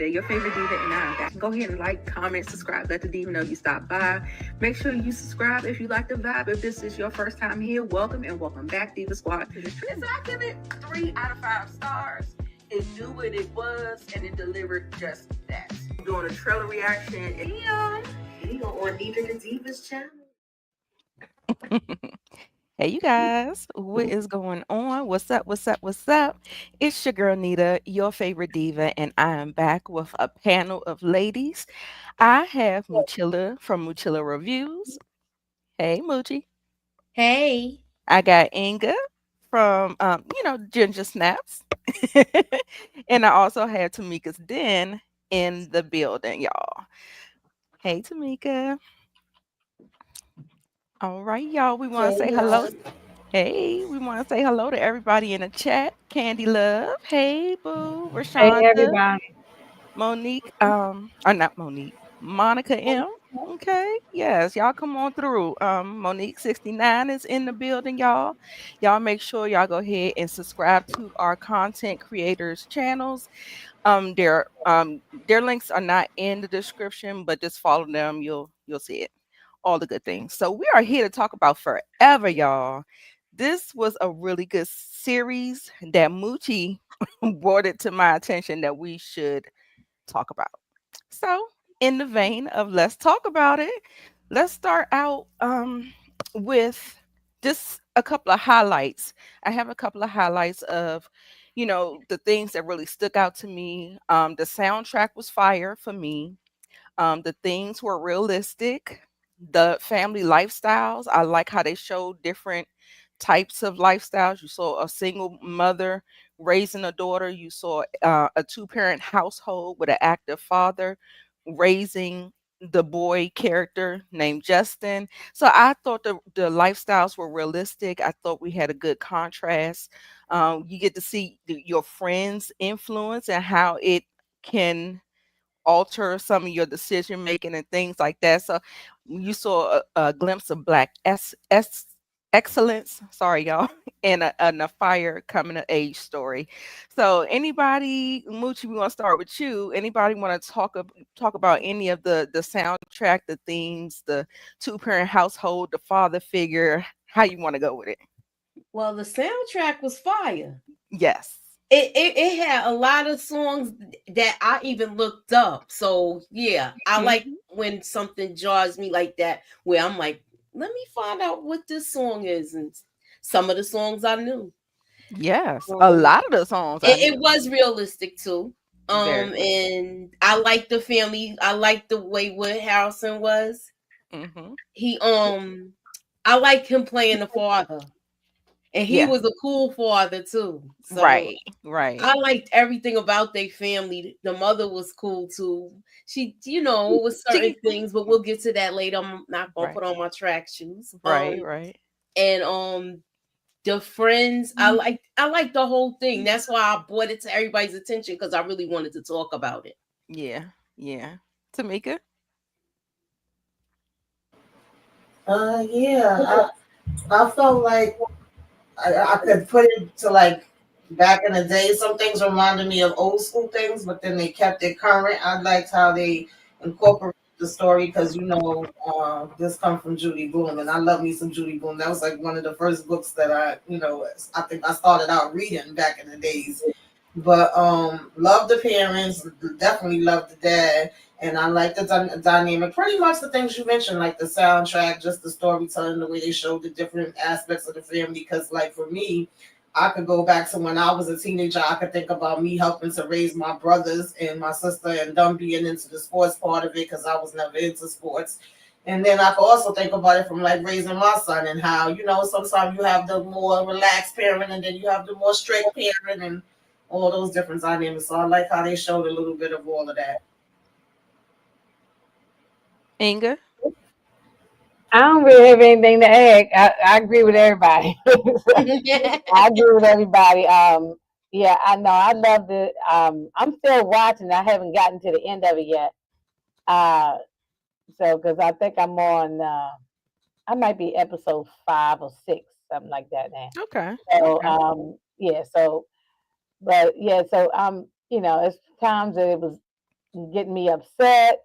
your favorite diva, and I'm back. Go ahead and like, comment, subscribe. Let the diva know you stopped by. Make sure you subscribe if you like the vibe. If this is your first time here, welcome and welcome back, Diva Squad. So I give it 3 out of 5 stars. It knew what it was, and it delivered just that. I'm doing a trailer reaction, and here on Diva the Divas channel. Hey, you guys, what is going on? What's up? What's up? What's up? It's your girl Nita, your favorite diva, and I am back with a panel of ladies. I have Muchilla from Muchilla Reviews. Hey, Moochie. Hey. I got Inga from, Ginger Snaps. And I also have Tamika's Den in the building, y'all. Hey, Tamika. All right, y'all. We want to say Hey, hello. y'all. Hey, we want to say hello to everybody in the chat. Candy Love. Hey, Boo. Hey Rashonda. everybody. Monique. Or not Monique. Monica M. Okay. Yes, y'all come on through. Monique 69 is in the building, y'all. Y'all make sure y'all go ahead and subscribe to our content creators channels. Their links are not in the description, but just follow them. You'll see it. All the good things. So we are here to talk about Forever, y'all. This was a really good series that Moochie brought it to my attention that we should talk about. So, in the vein of let's talk about it, let's start out with just a couple of highlights. I have a couple of highlights of, the things that really stuck out to me. The soundtrack was fire for me. The things were realistic. The family lifestyles, I like how they showed different types of lifestyles. You saw a single mother raising a daughter. You saw a two-parent household with an active father raising the boy character named Justin. So I thought the lifestyles were realistic. I thought we had a good contrast. You get to see your friends' influence and how it can alter some of your decision making and things like that. So you saw a glimpse of black excellence. Sorry, y'all, and a fire coming of age story. So anybody, Moochie, we want to start with you. Anybody want to talk about any of the soundtrack, the themes, the two parent household, the father figure? How you want to go with it? Well, the soundtrack was fire. Yes. It had a lot of songs that I even looked up. So yeah, I like Mhm. when something jars me like that, where I'm like, let me find out what this song is, and some of the songs I knew. Yes, a Um, lot of the songs I it knew. was realistic too. Very much. And I like the family. I like the way Wood Harrelson was. Hmm. He I like him playing the father. And he Yeah. was a cool father too. So Right. Right. I liked everything about their family. The mother was cool too. She, it was certain She things, but we'll get to that later. I'm not gonna right, put on my track shoes. right, right. And the friends, I like the whole thing. That's why I brought it to everybody's attention because I really wanted to talk about it. Yeah, yeah. Tamika? Yeah, I felt like I could put it to like back in the day. Some things reminded me of old school things, but then they kept it current. I liked how they incorporated the story because this come from Judy Blume, and I love me some Judy Blume. That was like one of the first books that I think I started out reading back in the days. But love the parents, definitely love the dad, and I like the dynamic. Pretty much the things you mentioned, like the soundtrack, just the storytelling, the way they showed the different aspects of the family. Because, like for me, I could go back to when I was a teenager. I could think about me helping to raise my brothers and my sister, and them being into the sports part of it because I was never into sports. And then I could also think about it from like raising my son and how sometimes you have the more relaxed parent, and then you have the more strict parent, and all those different dynamics. So I like how they showed a little bit of all of that. Inga? I don't really have anything to add. I agree with everybody. I agree with everybody. Yeah, I know. I loved it. I'm still watching. I haven't gotten to the end of it yet. Uh, so because I think I'm on. I might be episode 5 or 6, something like that now. Okay. So Okay. yeah. So, but yeah. So it's times that it was. get me upset.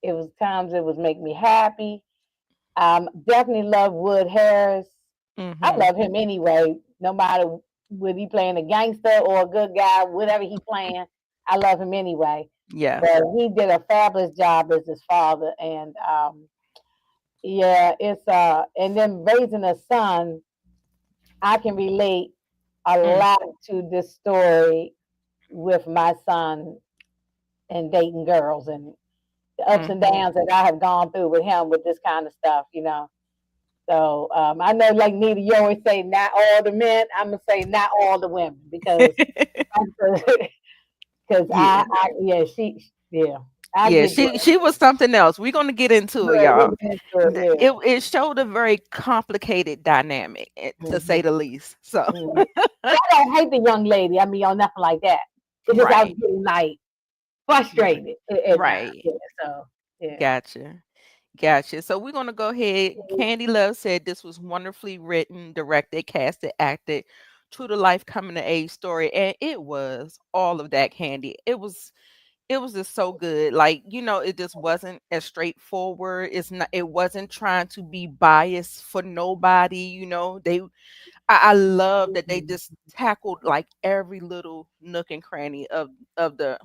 It was times it was make me happy. Definitely love Wood Harris. I Mm-hmm. love him anyway, no matter whether he playing a gangster or a good guy, whatever he playing. I love him anyway. Yeah. But he did a fabulous job as his father, and yeah, it's and then raising a son, I can relate a Mm. lot to this story with my son and dating girls and the ups and Mm-hmm. downs that I have gone through with him with this kind of stuff. So I know, like Nita, you always say not all the men. I'm gonna say not all the women because because Yeah. yeah, yeah, I Yeah, get she was something else. We're gonna get into it, yeah, we y'all. get into it, yeah. It showed a very complicated dynamic, to say Hmm. the least. So, Hmm. I don't hate the young lady. I mean, or nothing like that. It's just I was right, getting like frustrated at times. right, Yeah, so yeah. gotcha, gotcha. So we're gonna go ahead. Candy Love said this was wonderfully written, directed, casted, acted, true to life coming to age story, and it was all of that. Candy. It was just so good. Like, it just wasn't as straightforward. It wasn't trying to be biased for nobody. I love that they Mhm. just tackled like every little nook and cranny of the,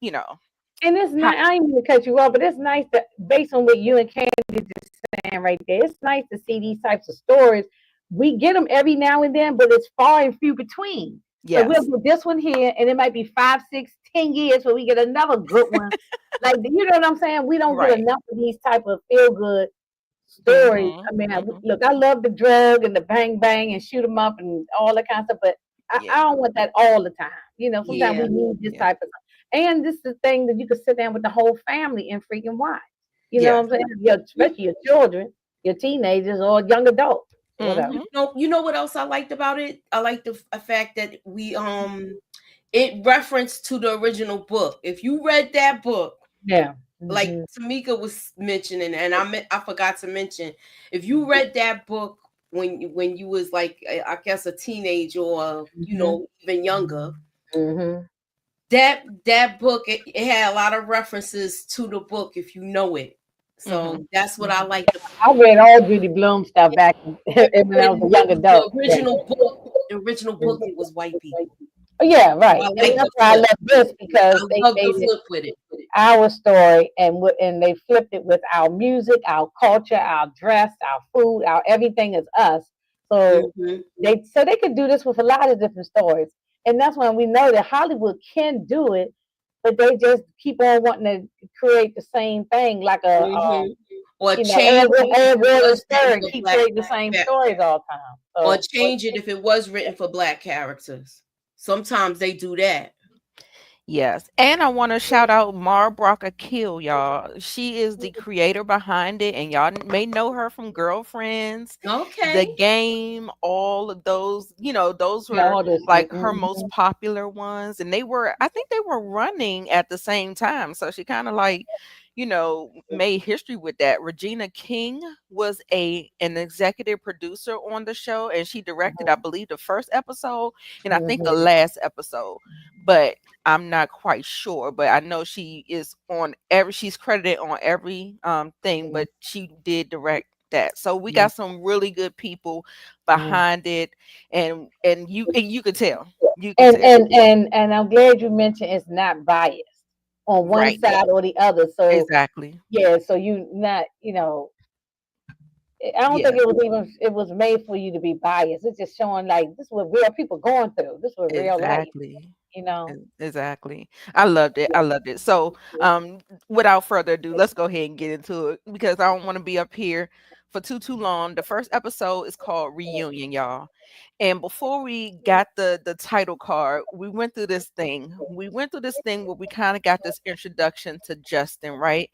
you know, And it's how, not. I ain't mean to cut you off, but it's nice to, based on what you and Candy just saying right there. It's nice to see these types of stories. We get them every now and then, but it's far and few between. So we'll yes. get this one here, and it might be 5, 6, 10 years where we get another good one. Like, you know what I'm saying? We don't get Right. enough of these type of feel good stories. Mhm. I mean, Mhm. look, I love the drug and the bang bang and shoot 'em up and all that kind of stuff, but I Yeah. don't want that all the time. Sometimes we Yeah. need this Yeah. type of, and this is the thing that you can sit down with the whole family and freaking watch. You know Yes. what I'm saying? Especially your children, your teenagers, or young adults, whatever. Mhm. You know what else I liked about it? I like the fact that it referenced to the original book. If you read that book, Yeah. like Hmm. Tamika was mentioning, and I forgot to mention, if you read that book when you was like I guess a teenager or Hmm. even younger, Hmm. that book it had a lot of references to the book if you know it. Mhm. So that's what I Mhm. liked about I read all Judy Blume stuff back when I was a when young adult. Yeah. the original book it was white people. Oh, yeah, So right. I And like that's the why I flip. love this because I they love the made it flip with it. our story and they flipped it with our music, our culture, our dress, our food, our everything is us. So Hmm. they could do this with a lot of different stories. And that's when we know that Hollywood can do it, but they just keep on wanting to create the same thing like a Hmm. Or Ed, change it if Ed it Wood and was written Stern for keep black, creating the same stories all the time. or So change it if it was written for black characters. Sometimes they do that. Yes, and I want to shout out Mar Kill, y'all. She is the creator behind it, and y'all may know her from Girlfriends, The Okay. Game, all of those. Those yeah, were all this. like her most popular ones, and I think they were running at the same time. So she kind of like, made history with that. Regina King was an executive producer on the show, and she directed, I believe, the first episode, and I think the Mhm. last episode, but I'm not quite sure, but I know she is on she's credited on every thing, but she did direct that. So we got some really good people Mhm. behind it, and you could tell. You could And tell. and and and I'm glad you mentioned it's not biased on one Right. side or the other. So Exactly. yeah, so you not, I don't think Yeah. it was made for you to be biased. It's just showing like this is what real people going through. This was real life, Exactly. you know. Exactly. I loved it. I loved it. So, without further ado, let's go ahead and get into it because I don't want to be up here for too long. The first episode is called Reunion, y'all. And before we got the title card, we went through this thing. We went through this thing where we kind of got this introduction to Justin, right?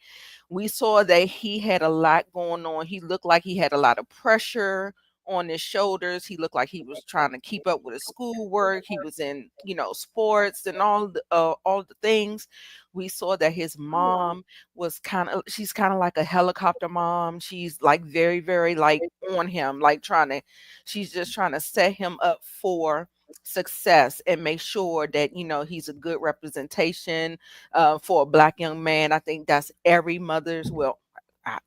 We saw that he had a lot going on. He looked like he had a lot of pressure on his shoulders. He looked like he was trying to keep up with his schoolwork. He was in, sports and all the things. We saw that his mom was she's kind of like a helicopter mom. She's like very, very like on him, like she's just trying to set him up for success and make sure that he's a good representation for a Black young man. I think that's every mother's, well, I,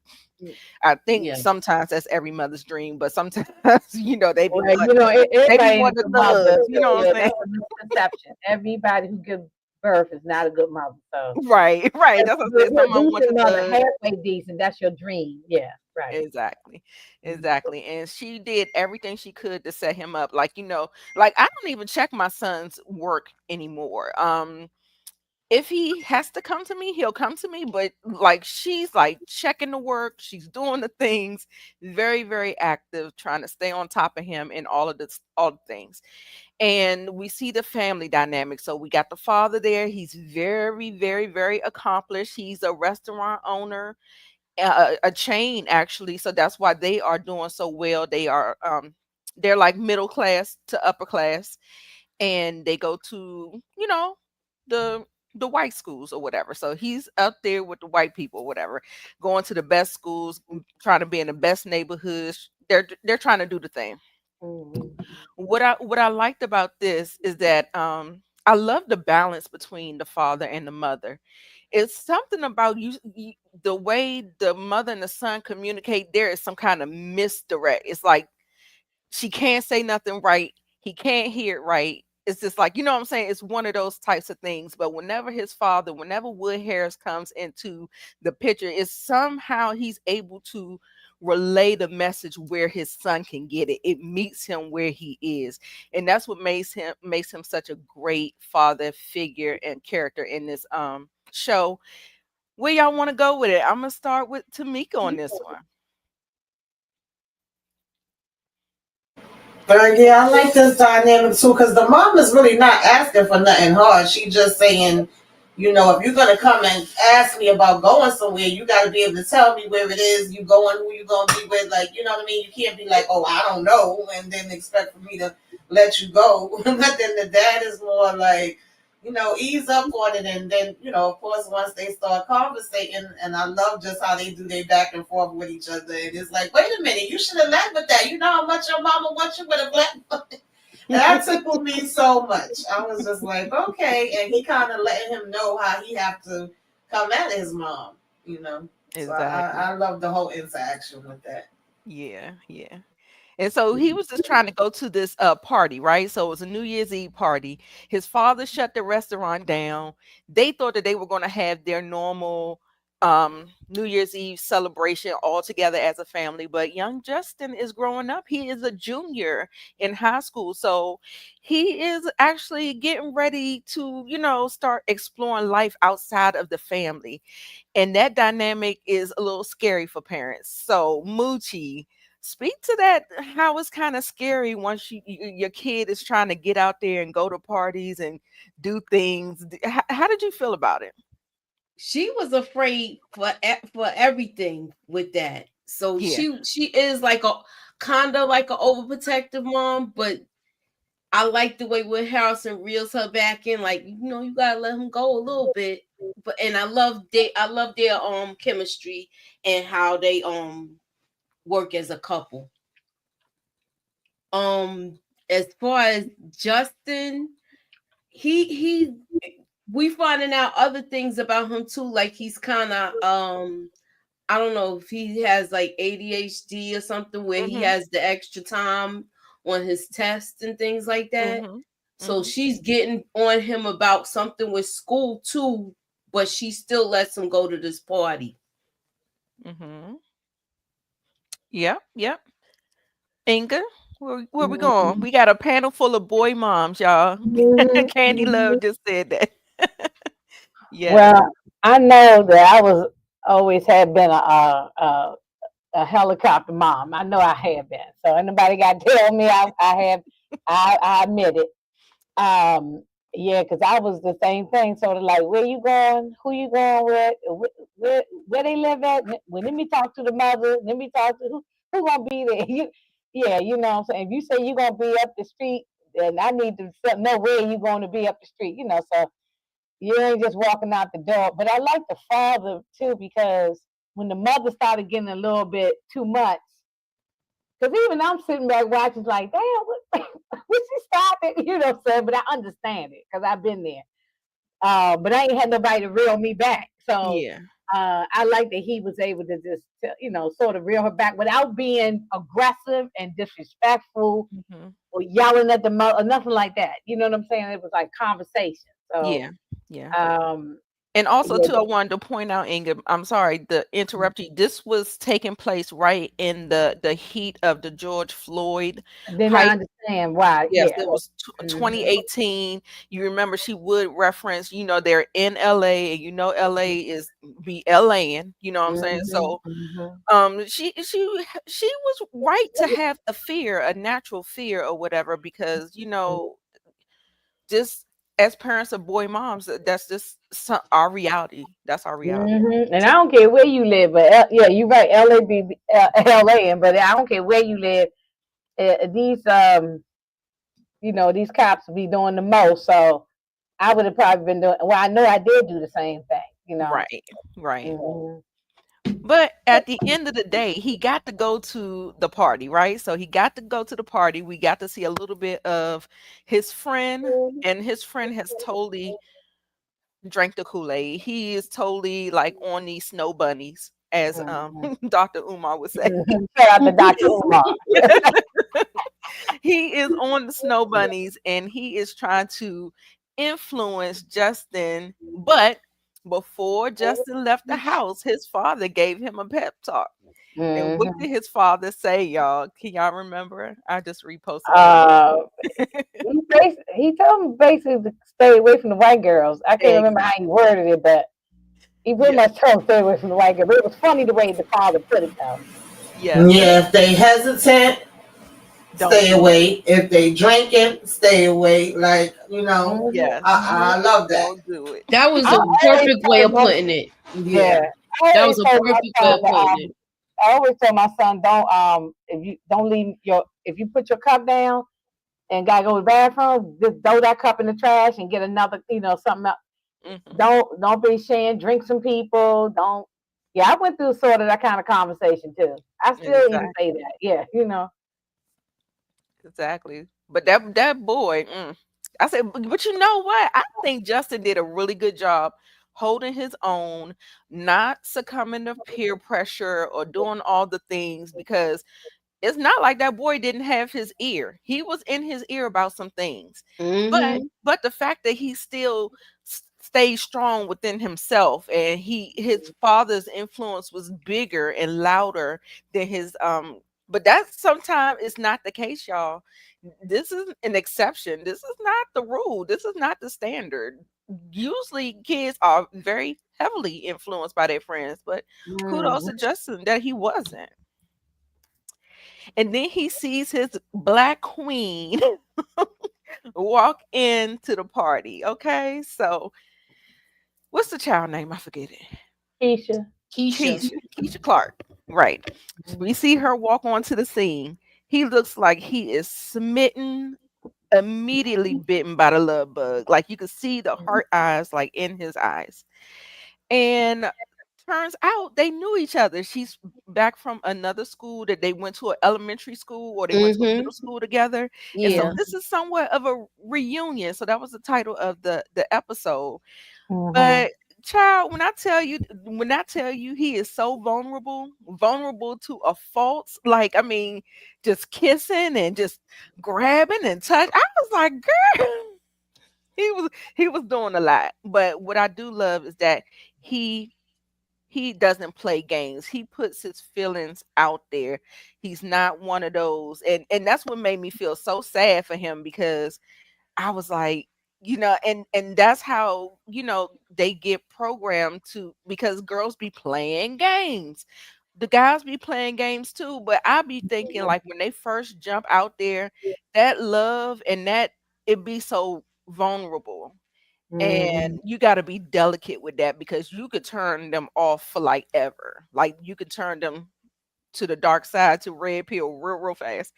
I think Yeah. sometimes that's every mother's dream, but sometimes they be Well, they be everybody ain't a wanting good the mother. thugs, you know what Yeah, I'm saying? that's a misconception. Everybody who gives birth is not a good mother. So Right, right. That's what I said. you're Some a of them want the decent mother, thugs. halfway decent. That's your dream. Yeah, right. Exactly. Mhm. Exactly. And she did everything she could to set him up. Like I don't even check my son's work anymore. If he has to come to me, he'll come to me. But like she's like checking the work, she's doing the things, very, very active, trying to stay on top of him and all the things. And we see the family dynamic. So we got the father there. He's very, very, very accomplished. He's a restaurant owner, a chain actually. So that's why they are doing so well. They're like middle class to upper class, and they go to the the white schools or whatever. So he's up there with the white people or whatever, going to the best schools, trying to be in the best neighborhoods. They're trying to do the thing. Mhm. What I liked about this is that I love the balance between the father and the mother. It's something about the way the mother and the son communicate. There is some kind of misdirect. It's like she can't say nothing right. He can't hear it right. It's just like, you know what I'm saying? It's one of those types of things. But whenever Wood Harris comes into the picture, it's somehow he's able to relay the message where his son can get it. It meets him where he is. And that's what makes him such a great father figure and character in this show. Where y'all want to go with it? I'm gonna start with Tamika on this one. But yeah, I like this dynamic too because the mom is really not asking for nothing hard. She just saying, if you're gonna come and ask me about going somewhere, you got to be able to tell me where it is you going, who you gonna be with. Like, you know what I mean? You can't be like, oh, I don't know, and then expect for me to let you go. But then the dad is more like, ease up on it, and then of course, once they start conversating, and I love just how they do their back and forth with each other. And it's like, wait a minute, you should have led with that. You know how much your mama wants you with a black. That tickled me so much. I was just like, okay, and he kind of letting him know how he have to come at his mom. So I Exactly. love the whole interaction with that. Yeah, yeah. And so he was just trying to go to this party, right? So it was a New Year's Eve party. His father shut the restaurant down. They thought that they were going to have their normal New Year's Eve celebration all together as a family, but young Justin is growing up. He is a junior in high school. So he is actually getting ready to, start exploring life outside of the family. And that dynamic is a little scary for parents. So Moochie, speak to that, how it's kind of scary once your kid is trying to get out there and go to parties and do things. How did you feel about it? She was afraid for everything with that. So Yeah. she is like a kind of like an overprotective mom, but I like the way Wood Harrelson reels her back in, like, you gotta let him go a little bit. But and I love their chemistry and how they work as a couple. Um as far as Justin, he we finding out other things about him too, like he's kind of I don't know if he has like ADHD or something where he Mhm. has the extra time on his tests and things like that. Mhm. So Mhm. she's getting on him about something with school too, but she still lets him go to this party. Mhm. Yep. Yep. Inga, where we going? Mhm. We got a panel full of boy moms, y'all. Mhm. Candy Love Mhm. just said that. Yes. Well, I know that I was always have been a helicopter mom. I know I have been. So anybody got to tell me I have. I admit it. Um, yeah, because I was the same thing. Sort of like, where you going? Who you going with? Where they live at? Well, let me talk to the mother. Let me talk to who gonna be there. Yeah, you know what I'm saying. If you say you're gonna be up the street, then I need to know where you going to be up the street. So you ain't just walking out the door. But I like the father too because when the mother started getting a little bit too much, because even I'm sitting back watching, like, damn, what she You know what I'm saying? But I understand it because I've been there. But I ain't had nobody to reel me back. So Yeah. I like that he was able to just, sort of reel her back without being aggressive and disrespectful Hmm. or yelling at the mother or nothing like that. You know what I'm saying? It was like conversation. So, Yeah. Yeah. um, And also, yeah, too, I wanted to point out, Inga, I'm sorry to interrupt you. This was taking place right in the heat of the George Floyd then I hype. understand why. Yes, Yeah. it was Hmm. 2018. You remember she would reference, they're in LA, and LA is be LAing, you know what I'm saying? Hmm. So Hmm. she was right to have a fear, a natural fear or whatever, because just as parents of boy moms, that's just our reality. That's our reality. And I don't care where you live, but yeah, you're right. LA be LA, but I don't care where you live. These these cops be doing the most. So I would have probably been doing. Well, I know I did do the same thing. Right, right. Mhm. But at the end of the day, he got to go to the party, right? So he got to go to the party. We got to see a little bit of his friend, and his friend has totally drank the Kool-Aid. He is totally like on these snow bunnies, as Mhm. Dr. Umar would say. Shout out to Dr. Umar. He is on the snow bunnies, and he is trying to influence Justin. But before Justin left the house, his father gave him a pep talk. And what Hmm. did his father say, y'all? Can y'all remember? I just reposted the link. Uh, he told him basically to stay away from the white girls. I can't remember how he Exactly. worded it, but he pretty Yeah. much told him stay away from the white girls. But it was funny the way the father put it, though. Yes. Yeah, if they hesitant, Don't stay do it. away. If they drinking, stay away. Yes. I love that. Don't do it. That was I a always perfect way told of my putting it. Yeah, Yeah. I That always was a told my perfect way son of that putting it. I always told my son don't if you don't leave your if you put your cup down and gotta go to the bathroom, just throw that cup in the trash and get another, something else. Hmm. Don't be ashamed. Drink some people. Don't. Yeah, I went through sort of that kind of conversation too. I still even Exactly. say that. Yeah. Exactly. But that boy, I said, but you know what? I think Justin did a really good job holding his own, not succumbing to peer pressure or doing all the things, because it's not like that boy didn't have his ear. He was in his ear about some things. But Mm-hmm. but the fact that he still stayed strong within himself, and his father's influence was bigger and louder than his but that sometimes is not the case, y'all. This is an exception. This is not the rule. This is not the standard. Usually kids are very heavily influenced by their friends, but kudos Mhm. to Justin that he wasn't. And then he sees his black queen walk into the party. Okay, so what's the child name? I forget it. Keisha. Keisha. Keisha Clark. Right. We see her walk onto the scene. He looks like he is smitten, immediately bitten by the love bug. Like you could see the heart eyes like in his eyes. And turns out they knew each other. She's back from another school that they went to, an elementary school, or they went to a Mm-hmm. middle school together. And so Yeah. this is somewhat of a reunion. So that was the title of the episode. Mhm. But child, when I tell you he is so vulnerable, vulnerable to a fault, like I mean, just kissing and just grabbing and touch. I was like, girl, he was doing a lot. But what I do love is that he he doesn't play games. He puts his feelings out there. He's not one of those. And that's what made me feel so sad for him, because I was like, and that's how, they get programmed to, because girls be playing games. The guys be playing games too, but I be thinking like when they first jump out there, that love and that it be so vulnerable. Mhm. And you got to be delicate with that, because you could turn them off for like ever. Like you could turn them to the dark side, to red pill real fast,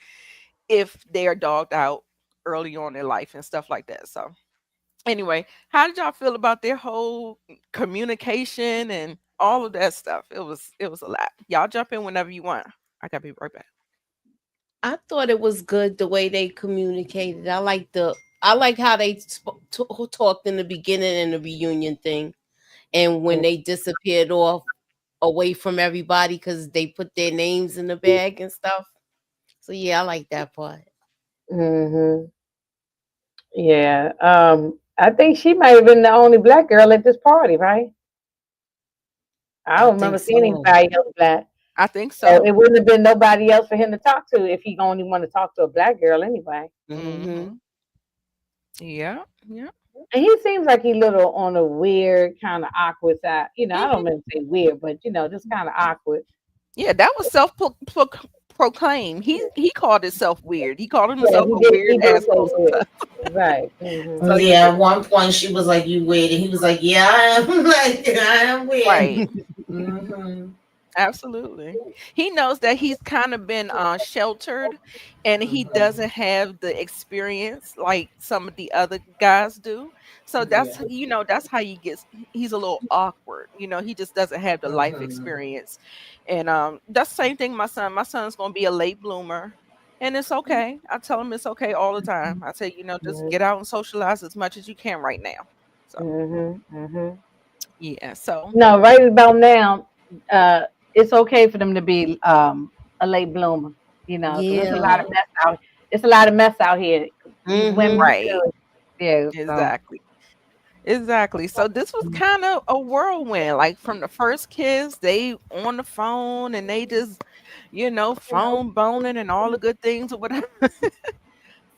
if they are dogged out early on in life and stuff like that. So anyway, how did y'all feel about their whole communication and all of that stuff? It was a lot. Y'all jump in whenever you want. I gotta be right back. I thought it was good the way they communicated. I like how they talked in the beginning and the reunion thing, and when they disappeared off away from everybody because they put their names in the bag and stuff. So yeah, I like that part. Hmm. Yeah. I think she might have been the only black girl at this party, right? I I don't think remember seeing so. anybody else black. I think So so. it wouldn't have been nobody else for him to talk to if he only want to talk to a black girl anyway. Hmm. Mm-hmm. Yeah. Yeah. And he seems like he little on a weird kind of awkward side. I don't Hmm. mean to say weird, but just kind of awkward. Yeah, that was proclaimed. He called himself weird. He called Yeah, himself he a did. weird He did say asshole weird. sometimes. Right. Hmm. So Yeah, yeah, at one point she was like, "You weird," and he was like, "Yeah, I am." Like, I am weird. right. Hmm. Absolutely. He knows that he's kind of been sheltered and he doesn't have the experience like some of the other guys do. So Yeah. that's how he's a little awkward. He just doesn't have the life Hmm. experience. And that's the same thing my son. My son's going to be a late bloomer. And it's okay. I tell him it's okay all the time. I say, just get out and socialize as much as you can right now. So, Hmm. Hmm. yeah. So, No, right about now, uh, it's okay for them to be a late bloomer. Because it's a lot Yeah. of mess out. It's a lot of mess out here. These women Hmm. right. too. Yeah. So. Exactly. Exactly. So this was kind of a whirlwind. Like from the first kiss, they on the phone and they just, phone boning and all the good things or whatever.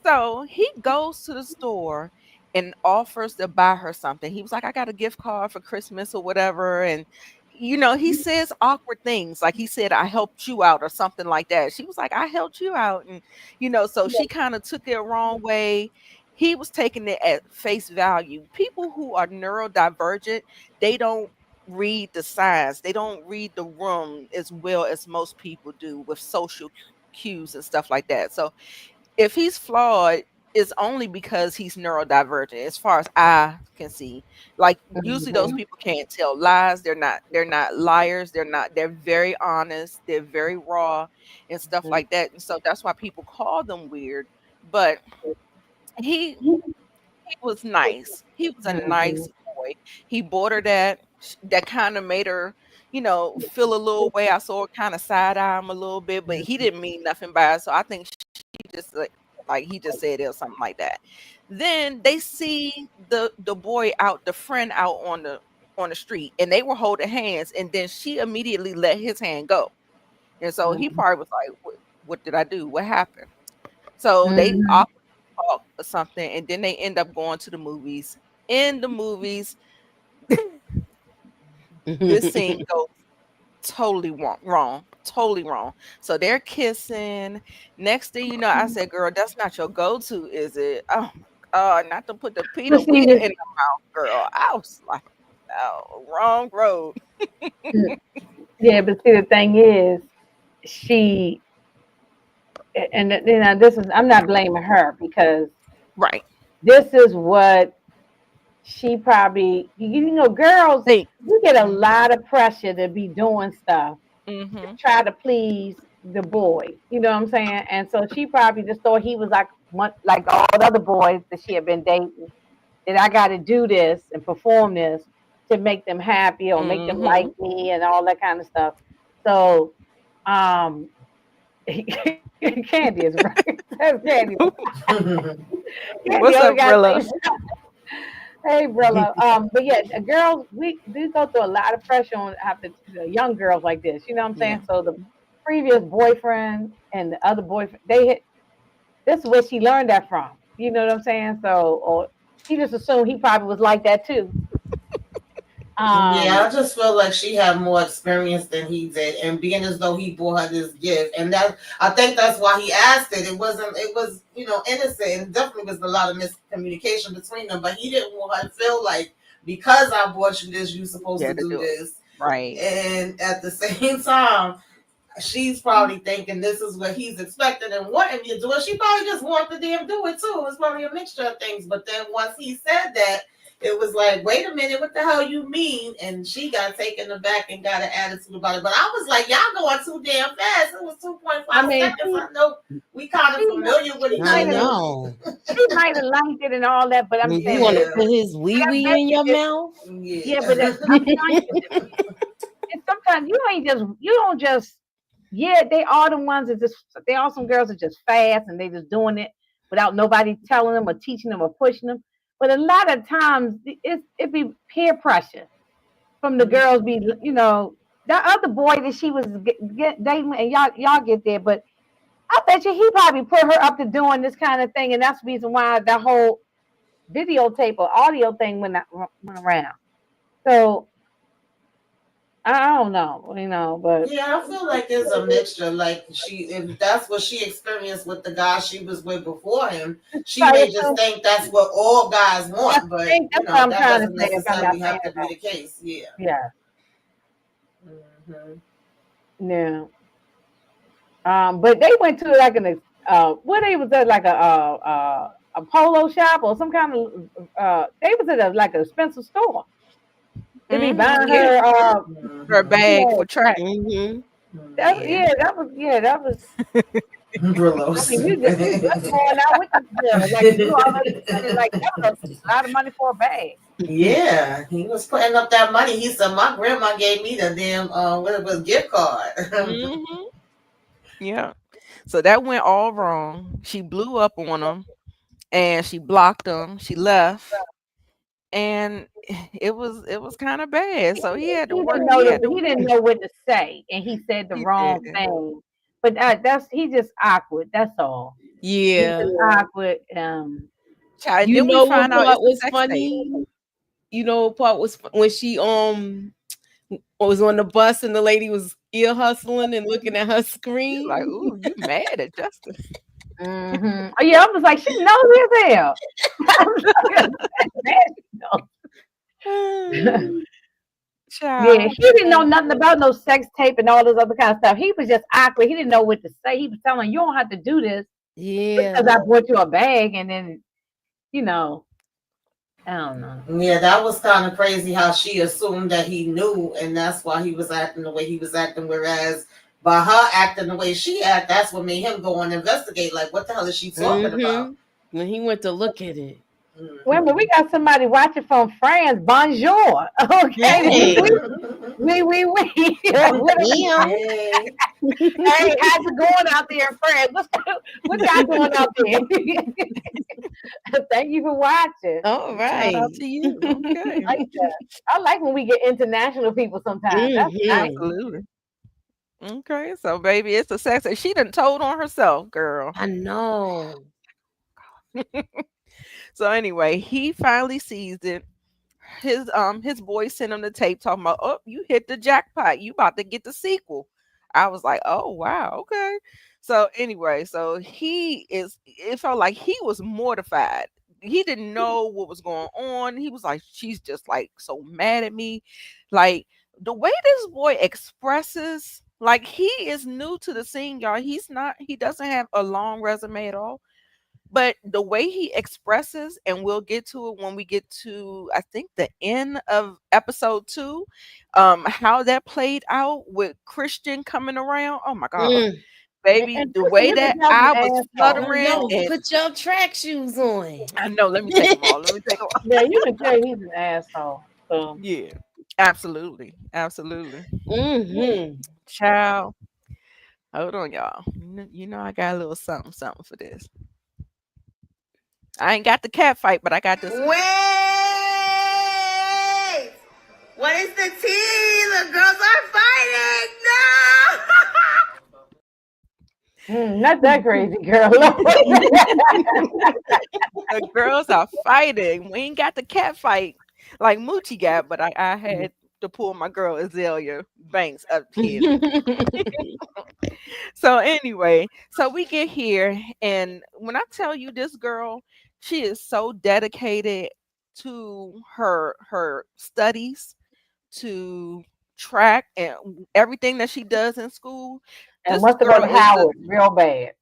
So he goes to the store and offers to buy her something. He was like, I got a gift card for Christmas or whatever. And, he says awkward things. Like he said, I helped you out or something like that. She was like, I helped you out. And, so she kind of took it wrong way. He was taking it at face value. People who are neurodivergent, they don't read the signs, they don't read the room as well as most people do with social cues and stuff like that. So if he's flawed, it's only because he's neurodivergent, as far as I can see. Like usually those Mhm. people can't tell lies. They're not liars. They're very honest. They're very raw and stuff Mhm. like that. And so that's why people call them weird. But he was nice. He was a nice Mhm. boy. He bought her that kind of made her, feel a little way. I saw her kind of side eye him a little bit, but he didn't mean nothing by it. So I think she just like he just said it or something like that. Then they see the boy out, the friend out on the street, and they were holding hands, and then she immediately let his hand go. And so he Mhm. probably was like, what did I do? What happened? So they Mhm. talk or something, and then they end up going to the movies. In the movies, this scene goes totally wrong, totally wrong. So they're kissing. Next thing you know, I said, "Girl, that's not your go-to, is it?" Oh my god, not to put the Peter But see, Weir in the mouth, girl. I was like, "Oh, wrong road." yeah, but see, the thing is, she, and this is, I'm not blaming her because Right. this is what she probably, girls, Think. you get a lot of pressure to be doing stuff to Mm-hmm. try to please the boys. You know what I'm saying? And so she probably just thought he was like one, like all the other boys that she had been dating. That I got to do this and perform this to make them happy or make them like Mm-hmm. me and all that kind of stuff. So, um, Candy is right. That's Candy. Candy What's always up, got to Rilla? say, "Hey, Brilla." But yeah, girls, we do go through a lot of pressure on after young girls like this. You know what I'm Yeah. saying? So the previous boyfriend and the other boyfriend, they hit. This is where she learned that from. You know what I'm saying? So, or she just assumed he probably was like that too. Yeah, Um, I just feel like she had more experience than he did, and being as though he bought her this gift, and that I think that's why he asked it. It wasn't. It was innocent, and definitely was a lot of miscommunication between them. But he didn't want her to feel like because I bought you this, you're supposed Yeah, to to do do it. this. Right. And at the same time, she's probably thinking this is what he's expecting and wanting me to do it. She probably just wanted them to do it too. It's probably a mixture of things. But then once he said that, it was like, wait a minute, what the hell you mean? And she got taken aback and got an attitude about it. But I was like, y'all going too damn fast. It was 2.5 I mean, seconds. I know we kind of familiar with each I other. know. she might have liked it and all that, but I'm You saying, want to Yeah. put his wee I wee bet in you your that- mouth? yeah, but I'm telling you, and sometimes you don't just, yeah, they are the ones that just, they are some girls that just fast and they just doing it without nobody telling them or teaching them or pushing them. But a lot of times it be peer pressure from the girls. Be that other boy that she was dating, and y'all get there, but I bet you he probably put her up to doing this kind of thing, and that's the reason why that whole videotape or audio thing went around. So I don't know, but Yeah, I feel like it's a mixture. Like if that's what she experienced with the guy she was with before him, she sorry, may just think that's what all guys I want, but think that's what I'm that trying to doesn't say. If I'm not necessarily saying have to it be right, the case. Yeah. yeah, Hmm. yeah. But they went to like what they was at, like a polo shop or some kind of they was at like a Spencer store. They be buying Yeah, her her Hmm. bag for track. Mm-hmm. Yeah, that was. I Brillos. mean, you just going out with this girl, like you already spending, like that was a lot of money for a bag. Yeah, he was putting up that money. He said, "My grandma gave me the damn what it was gift card." hmm yeah. So that went all wrong. She blew up on him, and she blocked him. She left, and it was kind of bad. So he had to He work. didn't know He had to he didn't know what to say, and he said the He wrong did. thing. But that's he just awkward. That's all. He's Yeah. just awkward. Child, and You then we know what find out part it's a was sex tape. funny? You know what part was when she was on the bus and the lady was ear hustling and looking at her You're like, screen. ooh, you mad at Justin? Oh yeah, I was like, she knows as hell. I was like, yeah, Child. he didn't know nothing about no sex tape and all this other kind of stuff. He was just awkward. He didn't know what to say. He was telling her, you don't have to do this because Yeah. I bought you a bag, and then you know, I don't know. Yeah, that was kind of crazy how she assumed that he knew, and that's why he was acting the way he was acting. Whereas by her acting the way she acted, that's what made him go and investigate. Like, what the hell is she talking about? Mm-hmm. When he went to look at it. Wait a minute, we Mhm. got somebody watching from France. Bonjour. Okay, Hey. we. Damn. Hey. Hey, how's it going out there in France? What y'all doing out there? Thank you for watching. All Shout right. out to you. Okay. I like that. I like when we get international people sometimes. That's nice. Mm-hmm. Absolutely. Okay. So baby, it's a sex tape. She done told on herself, girl. I know. So anyway, he finally sees it. His boy sent him the tape talking about, oh, you hit the jackpot. You about to get the sequel. I was like, oh wow, okay. So anyway, so it felt like he was mortified. He didn't know what was going on. He was like, she's just like so mad at me. Like the way this boy expresses, like he is new to the scene, y'all. He doesn't have a long resume at all, but the way he expresses, and we'll get to it when we get to, I think, the end of episode 2, how that played out with Christian coming around. Oh my god, Mm. baby, And the Christian, way you can that tell I some was asshole. I fluttering, know. and Put your track shoes on. I know, let me take them all, let me take them all. Yeah, you can tell he's an asshole. So Yeah, absolutely, absolutely. Mm-hmm. Child, hold on, y'all. You know I got a little something something for this. I ain't got the cat fight, but I got this. Wait! What is the tea? The girls are fighting! not that crazy, girl. The girls are fighting. We ain't got the cat fight like Moochie got, but I had to pull my girl Azalea Banks up here. So anyway, so we get here, and when I tell you this girl, she is so dedicated to her studies, to track and everything that she does in school. And This must have go girl to is the Howard real bad.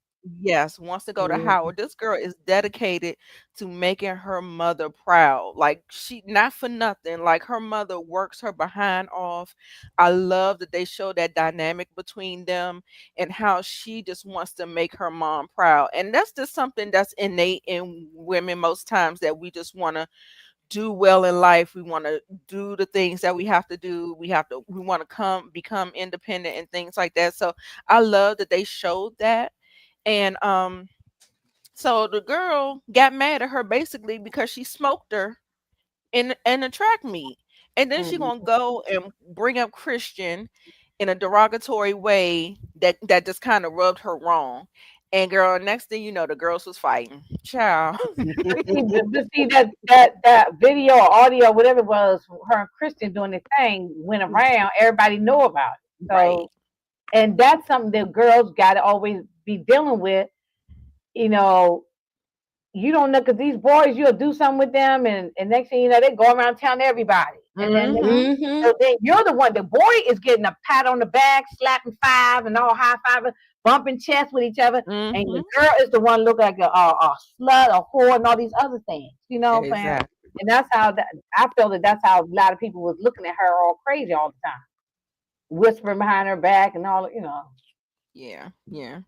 Yes, wants to go to Mhm. Howard. This girl is dedicated to making her mother proud. Like she not for nothing. Like her mother works her behind off. I love that they show that dynamic between them and how she just wants to make her mom proud. And that's just something that's innate in women most times, that we just want to do well in life. We want to do the things that we have to do. We want to become independent and things like that. So I love that they showed that. And so the girl got mad at her basically because she smoked her in a track meet. And then she Mhm. gonna go and bring up Christian in a derogatory way that just kind of rubbed her wrong. And girl, next thing you know, the girls was fighting. Child. But see that video or audio, whatever it was, her and Christian doing the thing went around. Everybody know about it. Right. So, and that's something that girls got to always be dealing with. You know, you don't know, because these boys, you'll do something with them, and next thing you know, they go around telling everybody, and then Mm-hmm. so then you're the one. The boy is getting a pat on the back, slapping five, and all high fiving, bumping chests with each other, and Mm-hmm. the girl is the one looking like a slut, a whore, and all these other things. You know what I'm saying? Exactly. And that's how I feel that's how a lot of people was looking at her all crazy all the time, whispering behind her back and all. Yeah. Yeah.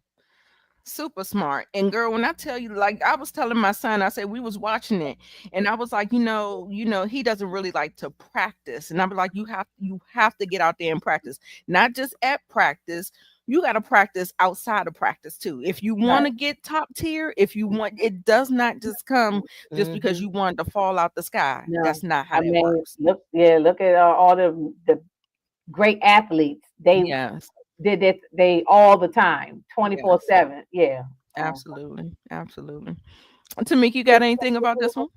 Super smart. And girl, when I tell you, like I was telling my son, I said we was watching it, and I was like, he doesn't really like to practice. And I'm like, you have to get out there and practice. Not just at practice, you gotta practice outside of practice too. If you want Right. to get top tier, if you want, it does not just come just because Hmm. you want to fall out the sky. No, That's not how I that mean, works. look at all the great athletes. They Yes. did it. They all the time, Yes. 24/7. Yeah. So, Absolutely. Absolutely. Tamika, you got anything about this one?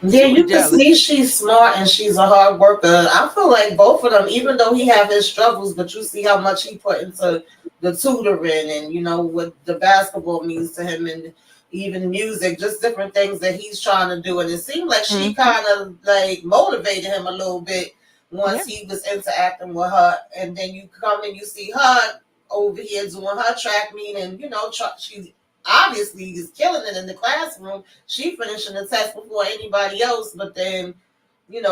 Yeah, She was you can jealous. see she's smart and she's a hard worker. I feel like both of them, even though he have his struggles, but you see how much he put into the tutoring and what the basketball means to him, and even music, just different things that he's trying to do. And it seemed like she Hmm. kind of like motivated him a little bit Yeah. once he was interacting with her. And then you come and you see her over here doing her track meet, and she's obviously is killing it in the classroom. She finishing the test before anybody else, but then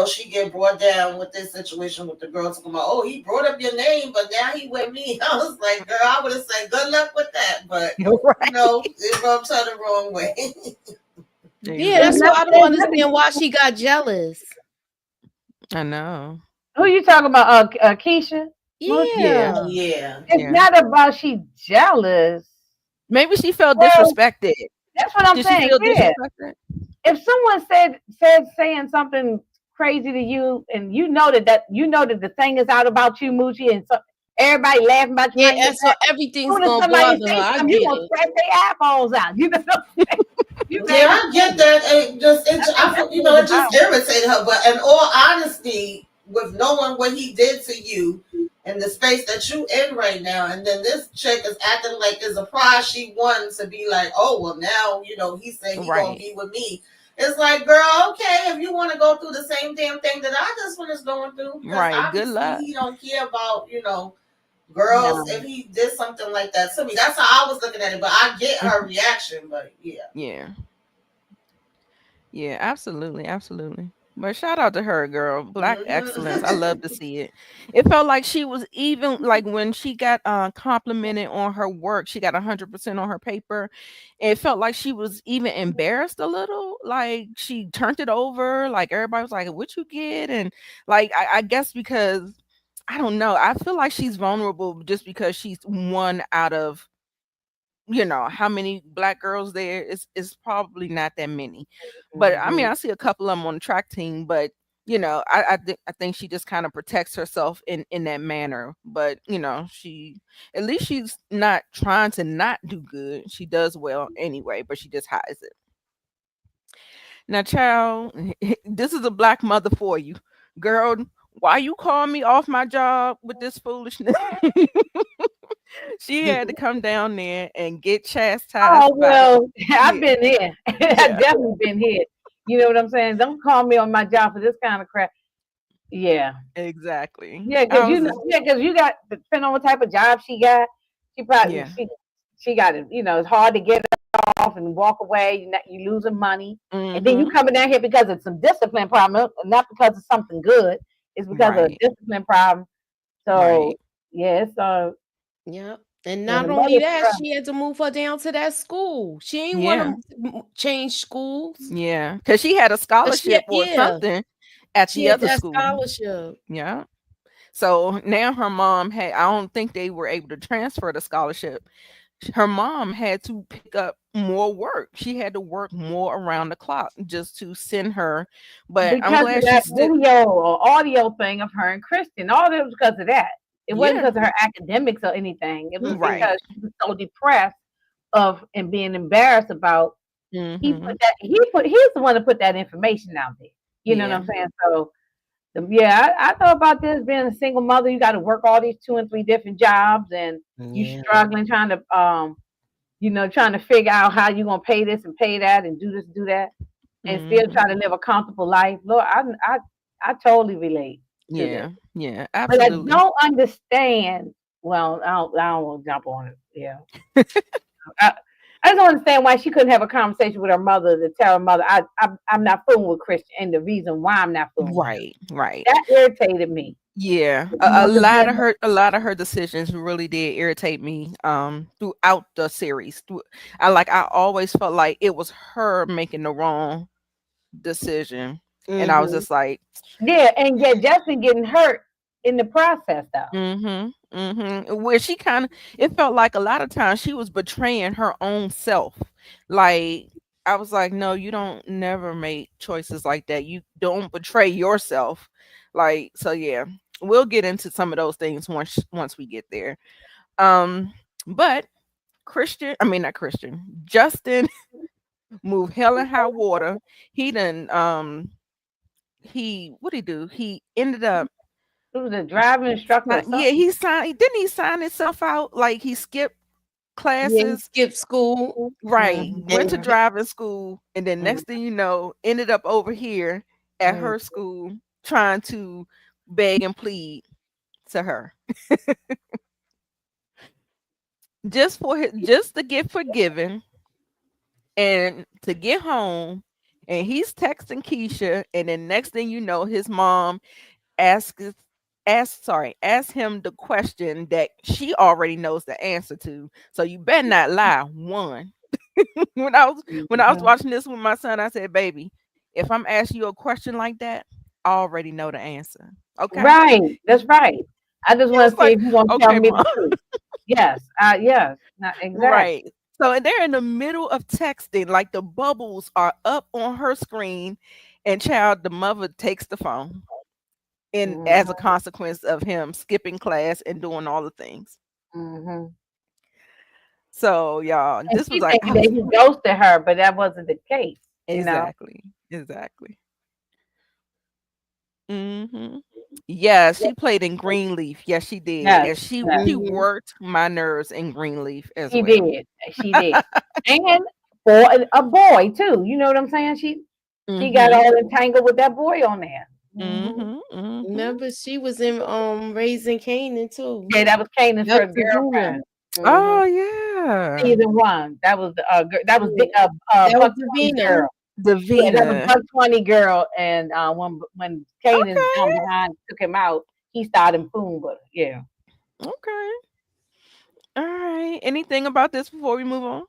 she get brought down with this situation with the girl talking about, oh, he brought up your name, but now he with me. I was like, girl, I would have said good luck with that, but Right. it rubbed her the wrong way. Yeah, that's why Exactly. I don't understand why she got jealous. I know. who you talking about? Keisha? Moochie? Yeah. Yeah. Yeah. It's Yeah. not about she jealous. Maybe she felt Well, disrespected. that's what I'm Did she saying. feel Yeah. disrespected? If someone said saying something crazy to you, and you know that the thing is out about you, Moochie, and so everybody laughing about you Yeah, behind your and so back. As everything's soon as gonna somebody bother her. say I something, you get gonna it. scratch their eyeballs out. You know what I'm saying? You Yeah, mad at I get me. that. I think that's what It it's just about. irritated her. But in all honesty, with knowing what he did to you and the space that you in right now, and then this chick is acting like it's a prize she won to be like, oh well, now he said he gonna Right. be with me. It's like, girl, okay, if you want to go through the same damn thing that I just finished going through, because Right. Good obviously luck. he don't care about girls. No. If he did something like that to me, that's how I was looking at it. But I get her reaction. But yeah. Yeah. Yeah. Absolutely. Absolutely. But shout out to her, girl. Black excellence. I love to Mm-hmm. see it. It felt like she was even like when she got complimented on her work, she got 100% on her paper. It felt like she was even embarrassed a little. Like she turned it over. Like everybody was like, what you get? And like I guess because I don't know. I feel like she's vulnerable just because she's one out of how many black girls there is probably not that many. But I mean, Mhm. I see a couple of them on the track team, but I think she just kind of protects herself in that manner. But she at least she's not trying to not do good. She does well anyway, but she just hides it. Now, child, this is a black mother for you, girl. Why you call me off my job with this foolishness? She had to come down there and get chastised Oh by the well, I've yeah, been here. I've yeah, definitely been here. You know what I'm saying? Don't call me on my job for this kind of crap. Yeah. exactly. Yeah, I because was just you got depending on what type of job she got. She probably Yeah. she got it. You know, it's hard to get off and walk away. You losing money, and then you Mm-hmm. coming down here because of some discipline problem, not because of something good. It's because of a Right. discipline problem. So Right. yeah, it's Yep. And yeah, not the only mother's that, struggle. she had to move her down to that school. She ain't Yeah. want to change schools. Yeah. Because she had a But scholarship or yeah, something at she the had other that school. scholarship. Yeah. So now her mom had, I don't think they were able to transfer the scholarship. Her mom had to pick up more work. She had to work more around the clock just to send her. But I'm Because of glad she that still, video or audio thing of her and Christian. All that was because of that. It wasn't yeah, because of her academics or anything. It was Mm-mm. because right. she was so depressed of and being embarrassed about Mm-hmm. he's the one that put that information out there. You know what Yeah. I'm saying? So yeah, I thought about this being a single mother. You got to work all these 2 and 3 different jobs, and you Yeah. struggling trying to trying to figure out how you're gonna pay this and pay that and do this, do that, and still Mm-hmm. try to live a comfortable life. Lord, I totally relate to this, Yeah. Yeah. but I Absolutely. don't understand. Well, I don't want to jump on it. Yeah, I, I just don't understand why she couldn't have a conversation with her mother to tell her mother I'm not fooling with Christian and the reason why I'm not fooling with him. Right. Right. That irritated me. Yeah, You know, 'cause then, a lot of her decisions really did irritate me throughout the series. I always felt like it was her making the wrong decision. And I was Mm-hmm. just like, yeah, and yet Justin getting hurt in the process though. where she kind of, it felt like a lot of times she was betraying her own self. Like, I was like, no, you don't never make choices like that. You don't betray yourself. Like, so yeah, we'll get into some of those things once we get there. Um, but Christian, I mean not Christian, Justin moved hell and high water. He done he what did he do? He ended up He was a driving instructor or yeah, something. he sign himself out like he skipped Yeah, he classes, skipped school. right? Mhm, Went to And driving school, and then mhm, next thing you know, ended up over here at mhm. her school trying to beg and plead to her just to get forgiven and to get home. And he's texting Keisha, and then next thing you know, his mom asks ask him the question that she already knows the answer to. So you better not lie. One. When I was Mhm. watching this with my son, I said, "Baby, if I'm asking you a question like that, I already know the answer." Okay. Right, that's right. I just He was want to see like, if you're gonna tell "Okay, me the mom." truth. Yes, yes, not exactly. Right. So and they're in the middle of texting, like the bubbles are up on her screen, and child, the mother takes the phone, and Mhm, as a consequence of him skipping class and doing all the things. mhm. So y'all, And this was she like thinking that he ghosted her, but that wasn't the case. You know. exactly, exactly. Hmm. Yeah, she played in Greenleaf. Yes, she did, Yes, and she yes, mm-hmm. worked my nerves in Greenleaf as she well. did. She did. And for a boy too. You know what I'm saying? She got Hmm. all entangled with that boy on there. Hmm. Hmm. Hmm. Remember she was in Raising Canaan too. Yeah, that was Kanan's That's first Davina. girlfriend. Hmm. Oh yeah, Season one. That was that was Yeah. That was Buck 20 Davina. girl. Yeah, that was Davina. Buck 20 girl. And when Kanan Okay, behind took him out, he started fooling with her. Yeah. okay, all right. Anything about this before we move on?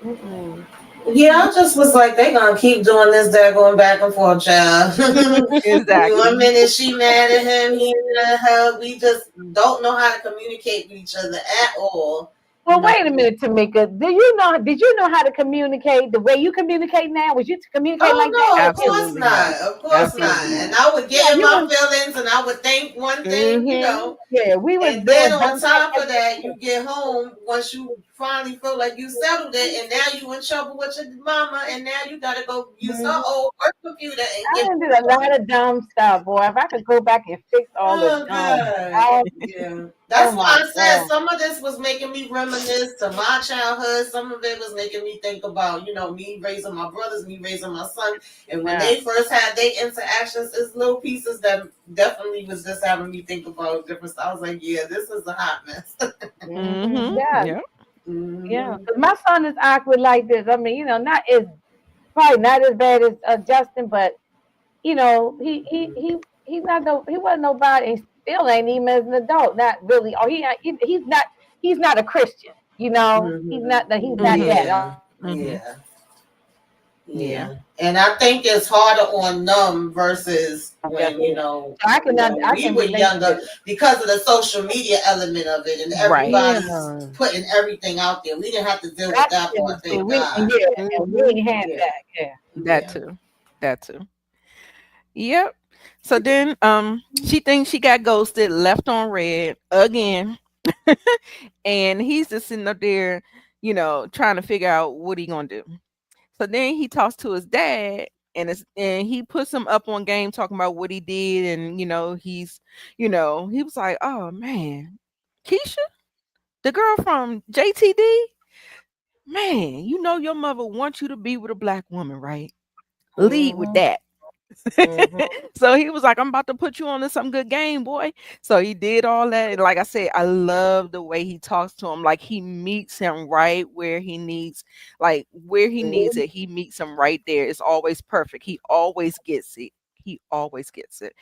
Mm-mm. Yeah, I just was like, they gonna keep doing this, they're going back and forth, child. Exactly. 1 minute she mad at him, he mad at her. We just don't know how to communicate with each other at all. Well, wait a minute, Tamika. Did you know how to communicate the way you communicate now? Was you to communicate like that? Oh no, of course Absolutely not. not. Of course not. Absolutely And not. I would Yeah, get in you my was. feelings and I would think one thing, Mm-hmm. Yeah, we was And then doing on both top at of that, you get home once you finally feel like you settled it, and now you in trouble with your mama, and now you gotta go use her the old work computer and I get. done did a lot of dumb stuff, boy. If I could go back and fix all the Oh dumb God, stuff, yeah. That's Oh why my I said God. some of this was making me reminisce to my childhood. Some of it was making me think about, me raising my brothers, me raising my son. And when Yeah. they first had their interactions, it's little pieces that definitely was just having me think about different stuff. I was like, yeah, this is a hot mess. Mm-hmm. Yeah. Yeah. Yeah. Hmm. 'Cause my son is awkward like this. I mean, not as probably not as bad as Justin, but he's not no he wasn't nobody and still ain't even as an adult. Not really. Or he's not a Christian. Hmm. He's not Mm-hmm. that. Yeah, Mm-hmm. yeah. Yeah. Yeah, and I think it's harder on them versus when Definitely. So I we can were relate to younger it. because of the social media element of it, and Right. everybody's Yeah. putting everything out there. We didn't have to deal with That's that true. part, See, thank God. and we Mm-hmm. ain't had Yeah, that. Yeah. That yeah. too. That too. Yep. So then she thinks she got ghosted, left on red again. And he's just sitting up there, trying to figure out what he gonna do. So then he talks to his dad and he puts him up on game talking about what he did and he was like, "Oh man, Keisha, the girl from JTD, man, your mother wants you to be with a black woman, right? Lead with Hmm. that." Hmm. So he was like, "I'm about to put you on to some good game, boy." So he did all that. And like I said, I love the way he talks to him. Like he meets him right where he needs, it. He meets him right there. It's always perfect. He always gets it. He always gets it.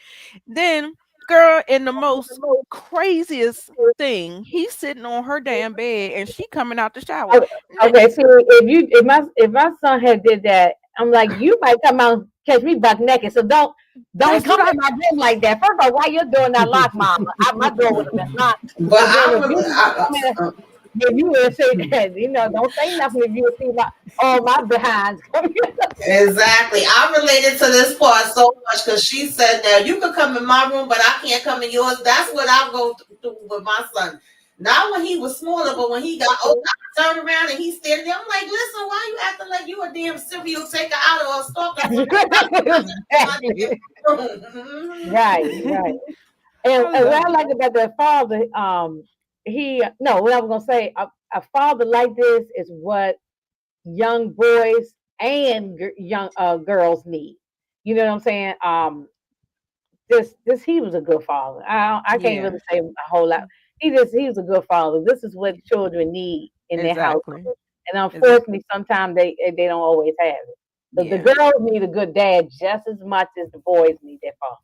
Then, girl, in the most craziest thing, he's sitting on her damn bed and she coming out the shower. Okay, okay, so if my son had did that, I'm like, you might come out and catch me buck naked. So don't That's come what I in my room like that. First of all, why you're doing that lock, mama? My door would have been locked. But And then I if remember, you come in, if you would say that, don't say nothing if you see all my behinds coming. exactly. I related to this part so much because she said, "Now you can come in my room, but I can't come in yours." That's what I go through with my son. Not when he was smaller, but when he got older, I turn around and he's standing there. I'm like, "Listen, why you acting like you a damn serial taker out or a stalker for no my Exactly. damn room?" Right, right. And, I and what love I it. like about that father, he no, what I was gonna say, a father like this is what young boys and young girls need. You know what I'm saying? This he was a good father. I can't Yeah, really say a whole lot. He was a good father. This is what children need in their house, exactly. and Exactly. unfortunately, sometimes they don't always have it. But the Yeah. girls need a good dad just as much as the boys need their father.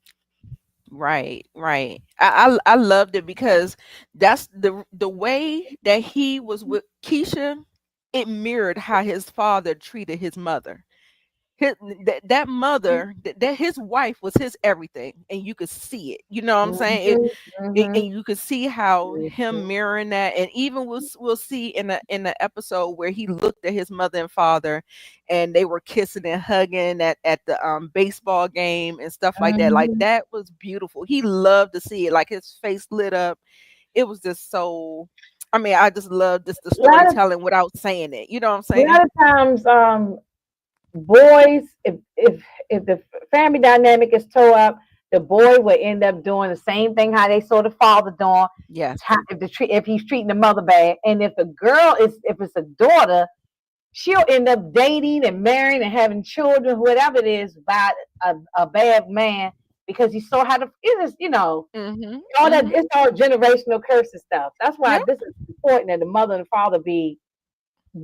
Right, right. I loved it because that's the way that he was with Keisha. It mirrored how his father treated his mother. That mother, that his wife was his everything, and you could see it. You know what I'm saying? Hmm. Hmm. And you could see how Hmm. him mirroring that, and even we'll see in the episode where he looked at his mother and father, and they were kissing and hugging at the baseball game and stuff like that. Like Hmm. that was beautiful. He loved to see it. Like his face lit up. It was just so. I mean, I just love this the A lot of storytelling without saying it. You know what I'm a lot saying? of times, boys, if the family dynamic is tore up, the boy will end up doing the same thing how they saw the father doing. Yes. If he's treating the mother bad, and if it's a daughter, she'll end up dating and marrying and having children, whatever it is, by a bad man because he saw how to. It is, Mhm. all that. Mhm. It's all generational curse and stuff. That's why Yep. this is important that the mother and the father be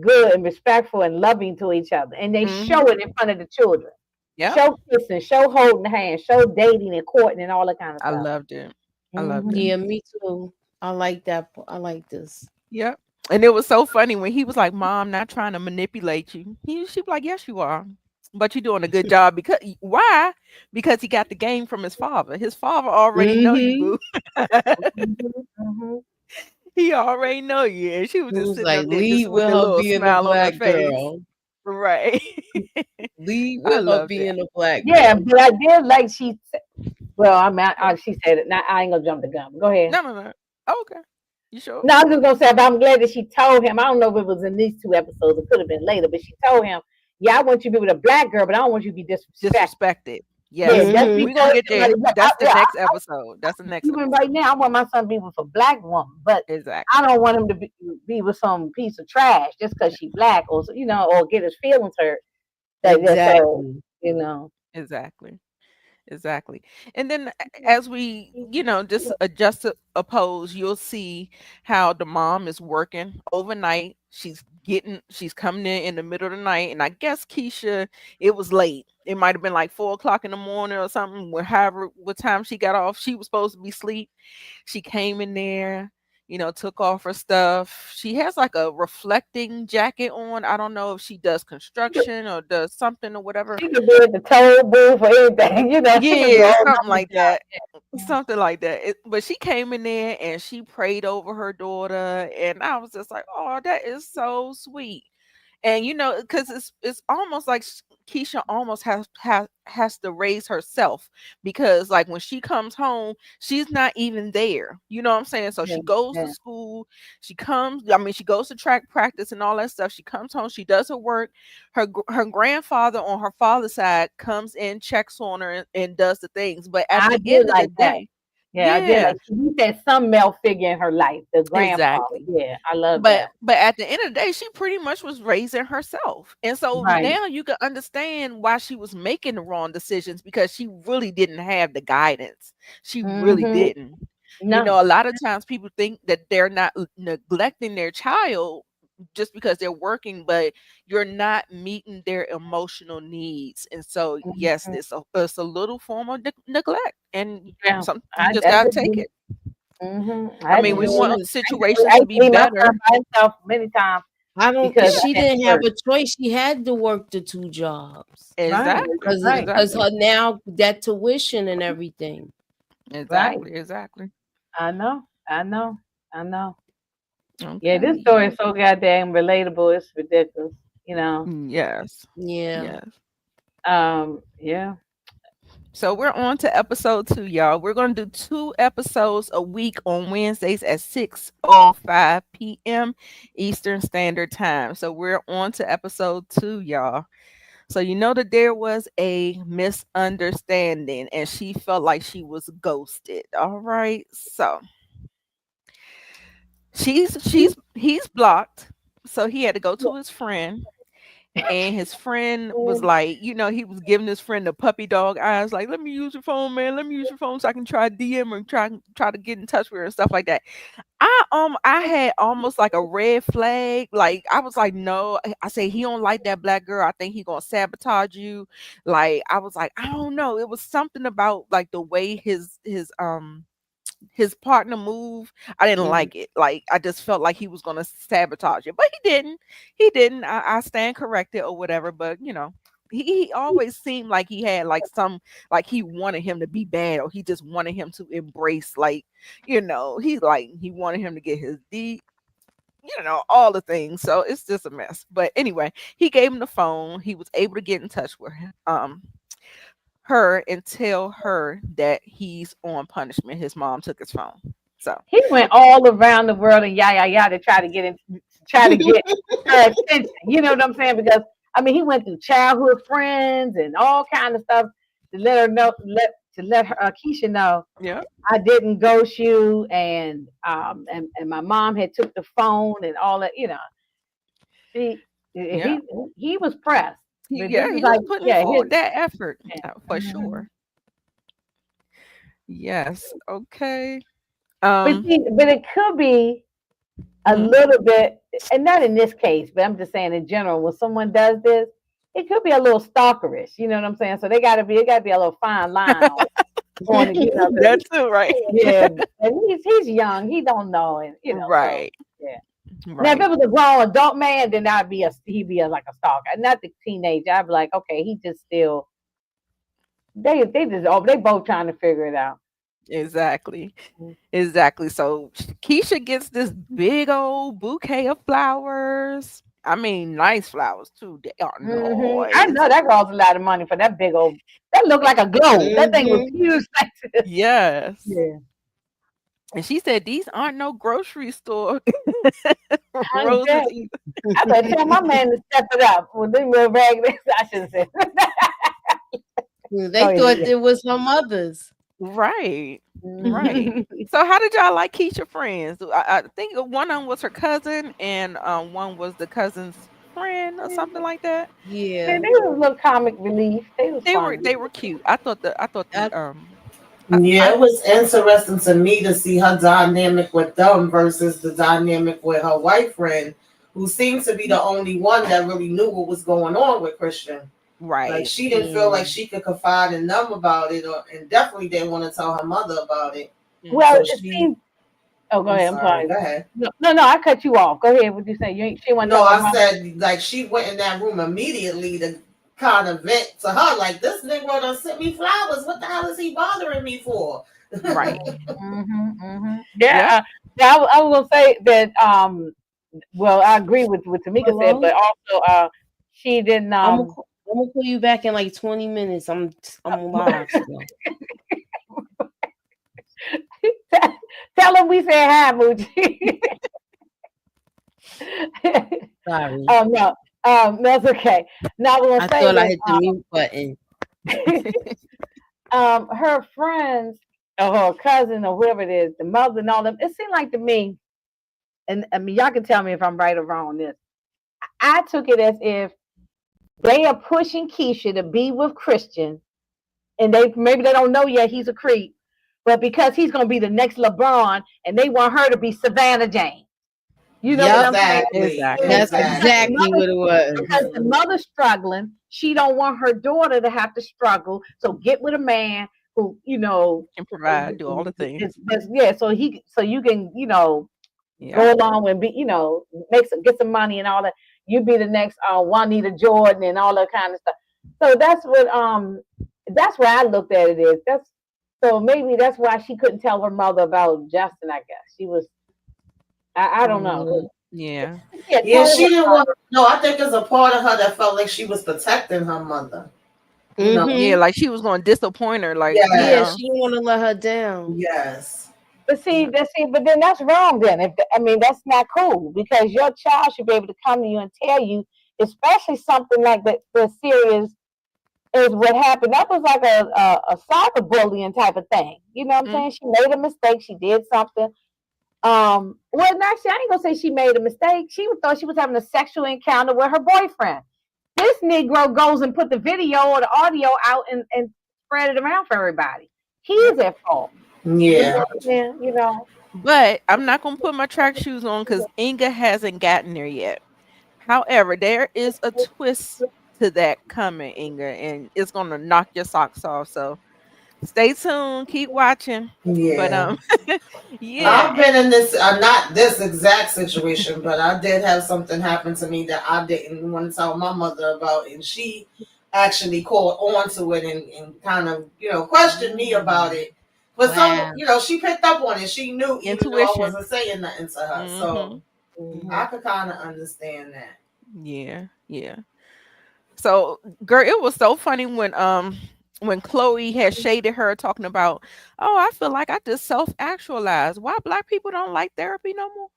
good and respectful and loving to each other. And they show Mhm. it in front of the children. Yep. Show kissing, show holding hands, show dating and courting and all that kind of I stuff. loved it. I loved it. Hmm. Yeah, me too. I like that. I like this. Yep. And it was so funny when he was like, "Mom, not trying to manipulate you." She was like, "Yes, you are, but you're doing a good job because why? Because he got the game from his father. His father already know you, Mm-hmm. boo. Hmm. Hmm. He already know you." And she was It just was sitting like, up there just lead with with the her little being a smile on her black face. girl. Right. Lead I with her loved it. being a black Yeah, girl. but I did like well, I mean, she said it. Now I ain't gonna jump the gun. Go ahead. No, no, no. Oh, okay. You sure? No, I'm just gonna say, but I'm glad that she told him. I don't know if it was in these two episodes. It could have been later, but she told him, "Yeah, I want you to be with a black girl, but I don't want you to be disrespectful." Disrespected. Yeah, Yes. just We're gonna because get somebody, there. but That's the next episode. That's the next even right episode. now, I want my son to be with a black woman, but I Exactly. don't want him to be with some piece of trash just because she black, or or get his feelings hurt. So Exactly. you know, Exactly. Exactly. And then as we, just adjust to oppose, you'll see how the mom is working overnight. She's coming in the middle of the night. And I guess Keisha, it was late. It might have been like 4 o'clock in the morning or something, however, what time she got off. She was supposed to be asleep. She came in there, took off her stuff. She has like a reflecting jacket on. I don't know if she does construction or does something or whatever. she could be at the toll booth or anything. She could do a Yeah, whole something number of like jobs. that. Something like that. But she came in there and she prayed over her daughter, and I was just like, "Oh, that is so sweet." And because it's almost like Keisha almost has to raise herself, because like when she comes home, she's not even there. You know what I'm saying? So Yeah, she goes to yeah. school, she goes to track practice and all that stuff. She comes home, she does her work. Her grandfather on her father's side comes in, checks on her, and does the things. But at I the did end of the like that. day, Yeah, I did yeah, like. You said some male figure in her life, the grandfather. exactly. Yeah, I love But that. but at the end of the day, she pretty much was raising herself. And so Right. now you can understand why she was making the wrong decisions, because she really didn't have the guidance. She really Mm-hmm. didn't. No. A lot of times people think that they're not neglecting their child just because they're working, but you're not meeting their emotional needs. And so yes, Mhm. it's a little form of neglect, and Yeah, you just I gotta take did. it. I I had mean, to we do And want it. situations I to used be to leave my son better. by himself many times I don't. because I She had to didn't have work. a choice. She had to work the two jobs Right, Exactly. right, because Exactly. her now that tuition and everything. right. Exactly, exactly. I know, I know, I know. Yeah, this Okay. story is so goddamn relatable. It's ridiculous. You know. Yes. Yeah. Yes. Yeah. So we're on to episode 2, y'all. We're gonna do 2 episodes a week on Wednesdays at 6:05 p.m. Eastern Standard Time. So we're on to episode 2, y'all. So you know that there was a misunderstanding and she felt like she was ghosted. All right. So he's blocked. So he had to go to his friend, and his friend was like, he was giving his friend the puppy dog eyes, like, let me use your phone, man. Let me use your phone so I can try DM or try to get in touch with her and stuff like that. I had almost like a red flag. Like I was like, no. I say he don't like that black girl. I think he gonna sabotage you. Like I was like, I don't know. It was something about like the way his partner move. I didn't Mhm. like it. Like I just felt like he was gonna sabotage it, but he didn't. He didn't. I stand corrected or whatever. But he always seemed like he had like like he wanted him to be bad, or he just wanted him to embrace, like, he wanted him to get his D, all the things. So it's just a mess. But anyway, he gave him the phone. He was able to get in touch with her and tell her that he's on punishment. His mom took his phone. So He went all around the world and to try to try to get her attention. You know what I'm saying? Because I mean, he went through childhood friends and all kind of stuff to let her know, let her Keisha know yeah, I didn't ghost you, and my mom had took the phone and all that. He yeah, he was pressed, but this is he was like putting forward that effort, yeah. for Mhm. sure. Yes. Okay. But Um. see, but it could be a Mhm. little bit, and not in this case, but I'm just saying in general, when someone does this, it could be a little stalkerish. You know what I'm saying? So it got to be a little fine line on it. That too, right? Yeah, and he's young, he don't know, and so Right. yeah. Now, if Right. it was a grown adult man, then he'd be like a stalker, not the teenager. I'd be like, okay, he just still they both trying to figure it out. Exactly. Exactly. So Keisha gets this big old bouquet of flowers. I mean, nice flowers too. They are I nice. know that costs a lot of money for that big old. That looked like a globe. That thing was Mhm. huge. Yes. Yeah, And she said these aren't no grocery store I ain't roses tell either. I better tell my man to step it up. Well, then we'll rag this. I should have said. They Oh, thought yeah. it was her mother's. Right. Right. Mhm. So how did y'all like Keisha friends? I think one of them was her cousin and one was the cousin's friend or something like that. Yeah, Yeah. they was a little comic relief. They was funny. They were cute. I thought the I, I Yeah, it was interesting to me to see her dynamic with them versus the dynamic with her white friend, who seemed to be the only one that really knew what was going on with Christian. Like right. she didn't feel like she could confide in them about it, and definitely didn't want to tell her mother about it. Well, Mhm. So it she, seems. Oh, go I'm ahead. I'm sorry, sorry. go ahead. No, no, no. I cut you off. Go ahead. What you say? You ain't, she want to No, tell her I mom. said like she went in that room immediately to kind of vent to her, like this nigga done sent me flowers. What the hell is he bothering me for? Right. Yeah. Yep. Yeah. I was gonna say that. Well, I agree with what Tamika said, hello. but also, she didn't. I'm gonna call you back in like 20 minutes. I'm live still. Tell them we said hi, Moochie. Sorry. No, that's okay. Now I was I gonna say thought I that. hit the mute button. Her friends or her cousin or whoever it is, the mother and all them, it seemed like to me, and I mean, y'all can tell me if I'm right or wrong on this. I took it as if they are pushing Keisha to be with Christian, and they maybe they don't know yet he's a creep, but because he's gonna be the next LeBron, and they want her to be Savannah James. You know what Yep. I'm saying? Exactly, Exactly. That's Because the exactly exactly. what it was. the mother's struggling, she don't want her daughter to have to struggle. So get with a man who, Can provide, do all the things. yeah. So you can, Yeah. go along and be, get some money and all that. You be the next Juanita Jordan and all that kind of stuff. So that's where I looked at it is. That's so maybe that's why she couldn't tell her mother about Justin. I guess she was. I don't know. Yeah. Yeah, Yeah, told she her. didn't want. No, I think there's a part of her that felt like she was protecting her mother. You know. Yeah, Mm-hmm. like she was going to disappoint her. Like, Yeah, yeah. Yes. she didn't want to let her down. Yes. Yeah. But then that's wrong. Then, I mean, that's not cool because your child should be able to come to you and tell you, especially something like that. The serious is what happened. That was like a cyberbullying type of thing. You know what I'm Mm, saying? She made a mistake. She did something. Well, actually, I ain't gonna say she made a mistake. Thought she was having a sexual encounter with her boyfriend. This Negro goes and put the video or the audio out and spread it around for everybody. He's at fault. You know Yeah. what I'm saying? But I'm not going to put my track shoes on because Inga hasn't gotten there yet. However, there is a twist to that coming, Inga, and it's going to knock your socks off. So stay tuned, keep watching. But Yeah. yeah, I've been in this, not this exact situation, but I did have something happen to me that I didn't want to tell my mother about, and she actually caught on to it and kind of, questioned me about it. But Wow. she picked up on it. She knew, even though I intuition. wasn't saying nothing to her. So Mhm. I Mhm. could kind of understand that. Yeah, yeah. So, girl, it was so funny when Chloe had shaded her talking about, oh, I feel like I just self actualized. Why black people don't like therapy no more?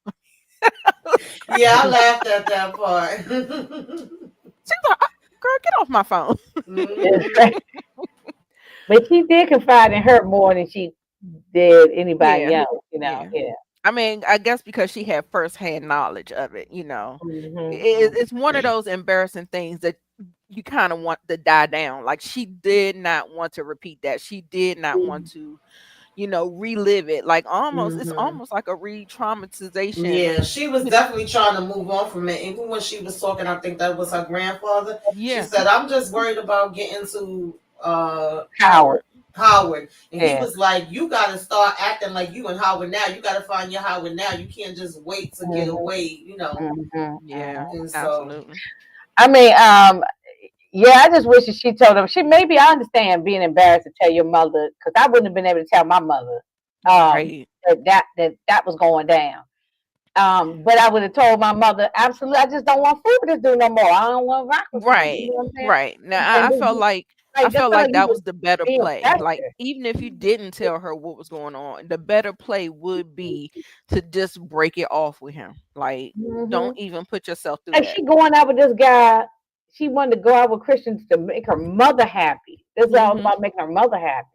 Yeah, I laughed at that part. She's like, girl, get off my phone. Mhm. But she did confide in her more than she did anybody Yeah, else. yeah. Yeah. I mean, I guess because she had firsthand knowledge of it, Hmm. It's one of those embarrassing things that you kind of want to die down. Like she did not want to repeat that. She did not want to, relive it. Like it's Hmm. almost like a re-traumatization. Yeah, she was definitely trying to move on from it. Even when she was talking, I think that was her grandfather. She Yeah, said, "I'm just worried about getting to Howard. Howard," and he Yeah. was like, "You got to start acting like you and Howard now. You got to find your Howard now. You can't just wait to get Hmm. away." yeah, And so, absolutely. I mean, yeah, I just wish that she told him. Maybe I understand being embarrassed to tell your mother because I wouldn't have been able to tell my mother Right, that was going down. But I would have told my mother, absolutely, I just don't want food with this dude no more. I don't want to rock with him. You right, know what I'm saying? right. Now And I that's felt how like you that would was the better feel play. Like better. even if you didn't tell her what was going on, the better play would be to just break it off with him. Like Hmm. don't even put yourself through Like that. she going out with this guy. she wanted to go out with Christians to make her mother happy. This is all about making her mother happy.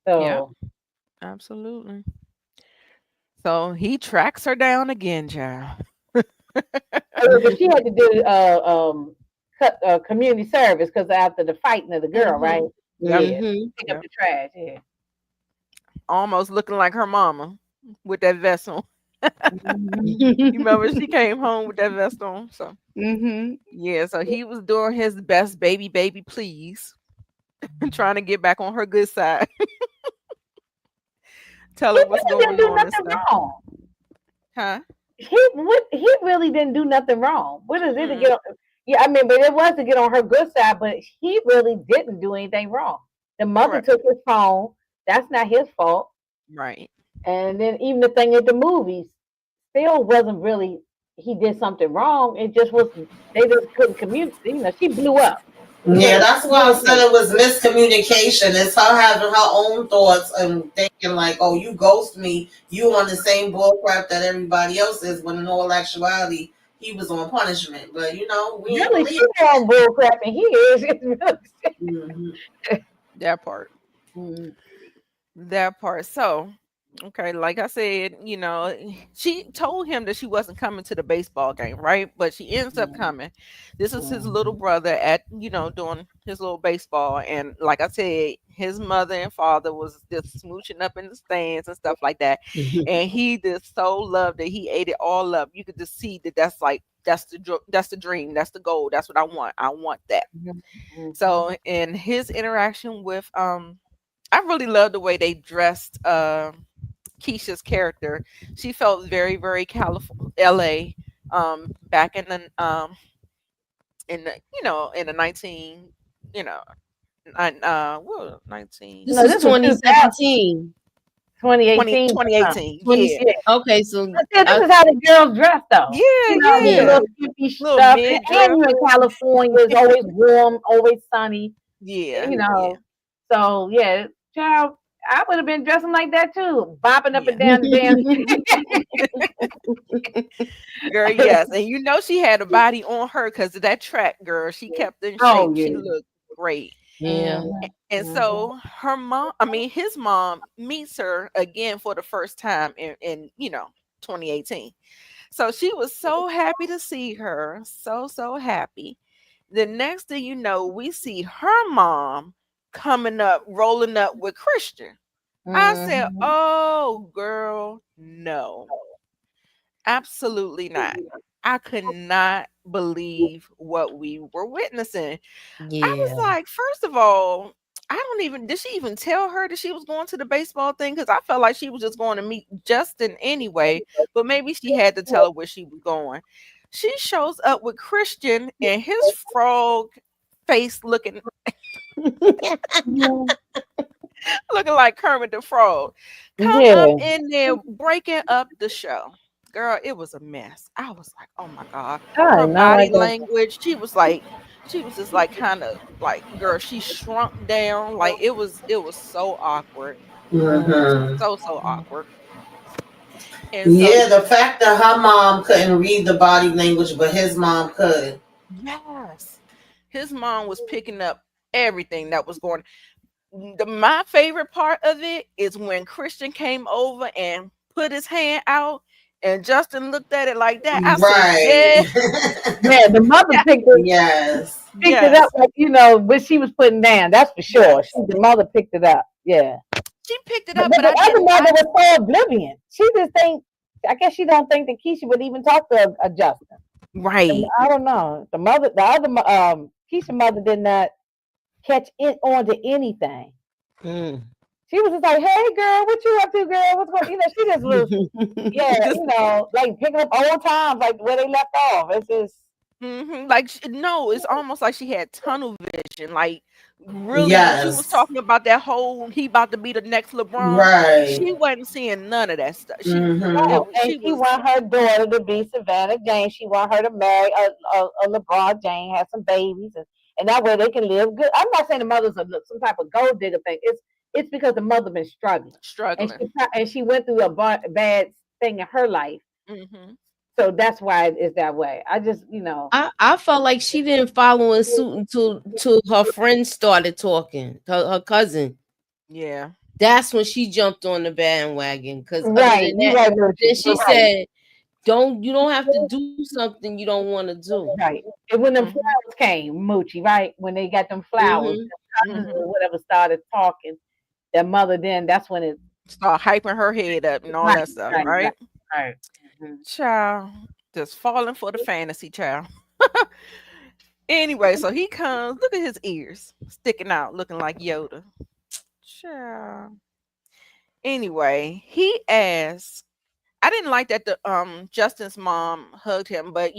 Yeah, So absolutely. So he tracks her down again, child. but she had to do community service because after the fighting of the girl, right? Yep. Yeah, pick up Yep. the trash. Yeah. Almost looking like her mama with that vest on. You remember she came home with that vest on? So yeah, so he was doing his best, baby, please, trying to get back on her good side. Tell He her what's really didn't going do on and nothing stuff. wrong. Huh? He really didn't do nothing wrong. What is it to get on? Yeah, I mean, but it was to get on her good side. But he really didn't do anything wrong. The mother Correct. took his phone. That's not his fault. Right. And then even the thing at the movies still wasn't really he did something wrong. It just was they just couldn't communicate. You know, she blew up. Yeah, that's why I said it was miscommunication. It's her having her own thoughts and thinking like, "Oh, you ghost me. You on the same bullcrap that everybody else is." When in all actuality, he was on punishment. But we ain't Really, believe. she on bull crap, and he is. That part. That part. So, okay, like I said, she told him that she wasn't coming to the baseball game, right? But she ends up coming. This is his little brother at, doing his little baseball. And like I said, his mother and father was just smooching up in the stands and stuff like that. And he just so loved it. He ate it all up. You could just see that that's the dream. That's the goal. That's what I want. I want that. So in his interaction with I really love the way they dressed Keisha's character. She felt very, very California, LA, back in the 19, what 19 This is 2017. 2018. 2018. Yeah. Okay, so this is how the girls dress, though. Yeah. Little skimpy Little stuff. mid-dress. And you in California, it's always warm, always sunny. Yeah. So yeah, child, I would have been dressing like that too, bopping up and down the damn. Girl, yes. And she had a body on her because of that track, girl. She kept in shape. She looked great. Yeah. And so his mom meets her again for the first time in 2018. So she was so happy to see her. So happy. The next thing you know, we see her mom coming up, rolling up with Christian. I said, oh, girl, no. Absolutely not. I could not believe what we were witnessing. Yeah. I was like, first of all, did she even tell her that she was going to the baseball thing? Because I felt like she was just going to meet Justin anyway, but maybe she had to tell her where she was going. She shows up with Christian and his frog face looking like Kermit the Frog. Come up in there breaking up the show. Girl, it was a mess. I was like, oh my God. Her body language, she was just like kind of like, girl, she shrunk down. Like it was so awkward. So awkward. And the fact that her mom couldn't read the body language, but his mom could. Yes. His mom was picking up everything that was going. My favorite part of it is when Christian came over and put his hand out and Justin looked at it like that. I said, yeah, the mother picked it up like, what she was putting down. That's for sure. The mother picked it up. Yeah. She picked it up, but the other mother was so oblivious. She just I guess she don't think that Keisha would even talk to a Justin. Right. I don't know. The other Keisha mother did not catch it on to anything. She was just like, "Hey, girl, what you up to, girl? What's going?" She just was, like picking up old times, like where they left off. It's just, it's almost like she had tunnel vision. Like, really, when she was talking about that whole he about to be the next LeBron. Right. She wasn't seeing none of that stuff. She want her daughter to be Savannah James. She want her to marry a LeBron James, have some babies, and that way they can live good. I'm not saying the mother's some type of gold digger thing. It's because the mother been struggling. And she went through a bad thing in her life. So that's why it's that way. I just, I felt like she didn't follow in suit until her friends started talking. Her cousin. Yeah. That's when she jumped on the bandwagon. Because other right. than You that, right, then Lucy. she You're right. said, you don't have to do something you don't want to do." Right. And when them Mhm. flowers came, Moochie, right? When they got them flowers, Mm-hmm. the cousins Mhm. or whatever started talking, their mother then that's when it Start hyping her head up and all right, that stuff, right, right, right? right. Mhm. Child, just falling for the fantasy, child. Anyway, so he comes. Look at his ears sticking out, looking like Yoda. Child. Anyway, he asks. I didn't like that the Justin's mom hugged him, but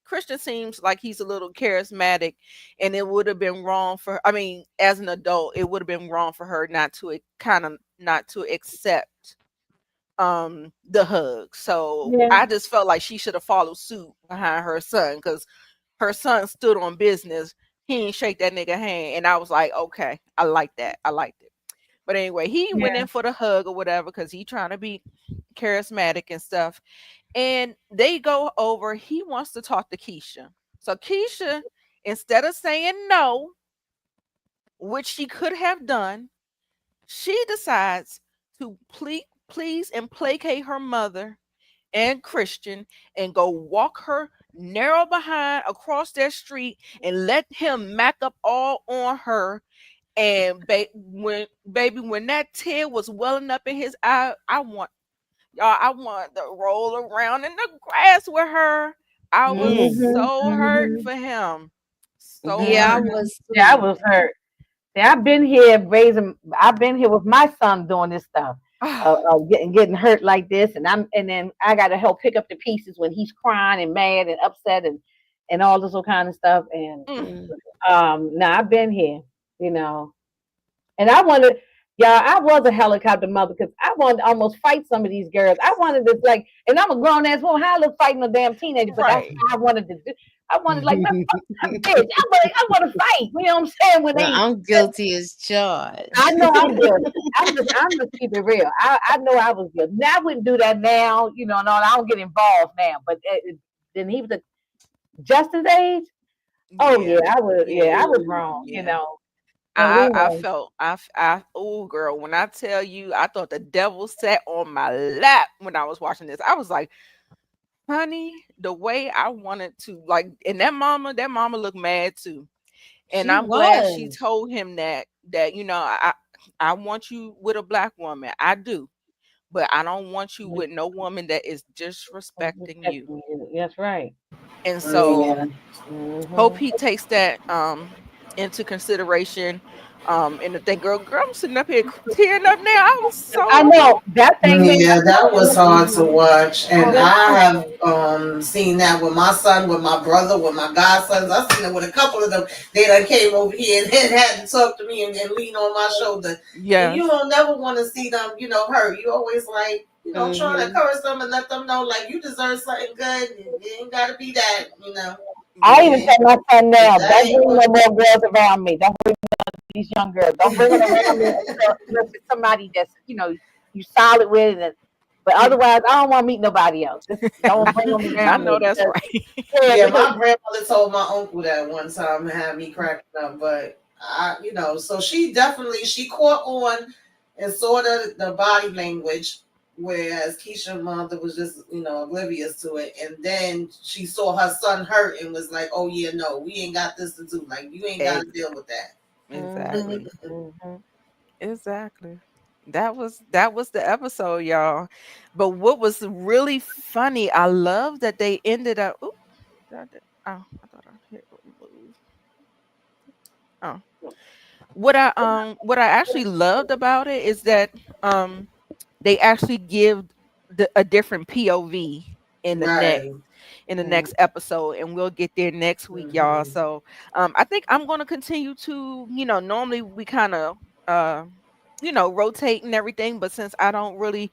Christian seems like he's a little charismatic, and it would have been wrong for. I mean, as an adult, it would have been wrong for her not to accept the hug. So Yeah. I just felt like she should have followed suit behind her son, because her son stood on business. He didn't shake that nigga hand, and I was like, okay, I like that. I liked it. But anyway, he went Yeah. in for the hug or whatever because he trying to be charismatic and stuff. And they go over. He wants to talk to Keisha. So Keisha, instead of saying no, which she could have done, she decides to please and placate her mother and Christian and go walk her narrow behind across that street and let him mac up all on her. And when that tear was welling up in his eye, I want to roll around in the grass with her. I was Mhm. so hurt Mhm. for him. So Yeah, I hurt. Mhm. was Yeah, I too. was hurt. See, I've been here raising. I've been here with my son doing this stuff, getting hurt like this, and then I got to help pick up the pieces when he's crying and mad and upset and all this kind of stuff. And Mm, Mm. now I've been here, you know, and I wanted, yeah, I was a helicopter mother because I wanted to almost fight some of these girls. I wanted to like, and I'm a grown ass woman. How I look fighting a damn teenager, but that's right. how I wanted to do. I wanted like, man, fuck that bitch. I want to fight. You know what I'm saying? When Well, they I'm guilty as charged. I know I'm guilty. I'm just keep it real. I know I was guilty. Now I wouldn't do that now, no, I don't get involved now. But then he was Justin's age. Oh yeah, Yeah. I Yeah. was wrong, Yeah. But we I know. felt oh girl, when I tell you I thought the devil sat on my lap when I was watching this. I was like, honey, the way I wanted to like, and that mama looked mad too. And She I'm glad she was. told him that I want you with a black woman. I do. But I don't want you with no woman that is disrespecting you. That's right. And so Yeah. hope Hmm. he takes that into consideration. And the thing, girl, I'm sitting up here tearing up now. I was I so know that thing made Yeah, that was hard to watch, and that I have seen that with my son, with my brother, with my godsons. I've seen it with a couple of them. They done came over here and had to talk to me and lean on my shoulder, and you yes. don't never want to see them, hurt. You always like, trying to Mm-hmm. encourage them and let them know like you deserve something good. And it ain't gotta be that. I even Yeah. And tell my son if now, that don't ain't bring what. no more girls around me. Don't bring these young girls. Don't bring them around me unless it's somebody that's you solid with. But otherwise, I don't want to meet nobody else. Just don't bring them I around me know that's because right. yeah, Yeah, because my grandmother told my uncle that one time and had me cracking up. But so she caught on and saw the body language, whereas Keisha's mother was just oblivious to it. And then she saw her son hurt and was like, "Oh yeah, no, we ain't got this to do. Like you ain't got to Ex- deal with that." hmm exactly. hmm Exactly. That was the episode, y'all. But what was really funny, I love that they ended up. Oop, oh, I thought I hit remove. Oh, what I actually loved about it is that um they actually give a different POV in the next Right. in the next episode, and we'll get there next week, y'all. Hmm. So I think I'm going to continue to, normally we kind of uh rotate and everything, but since I don't really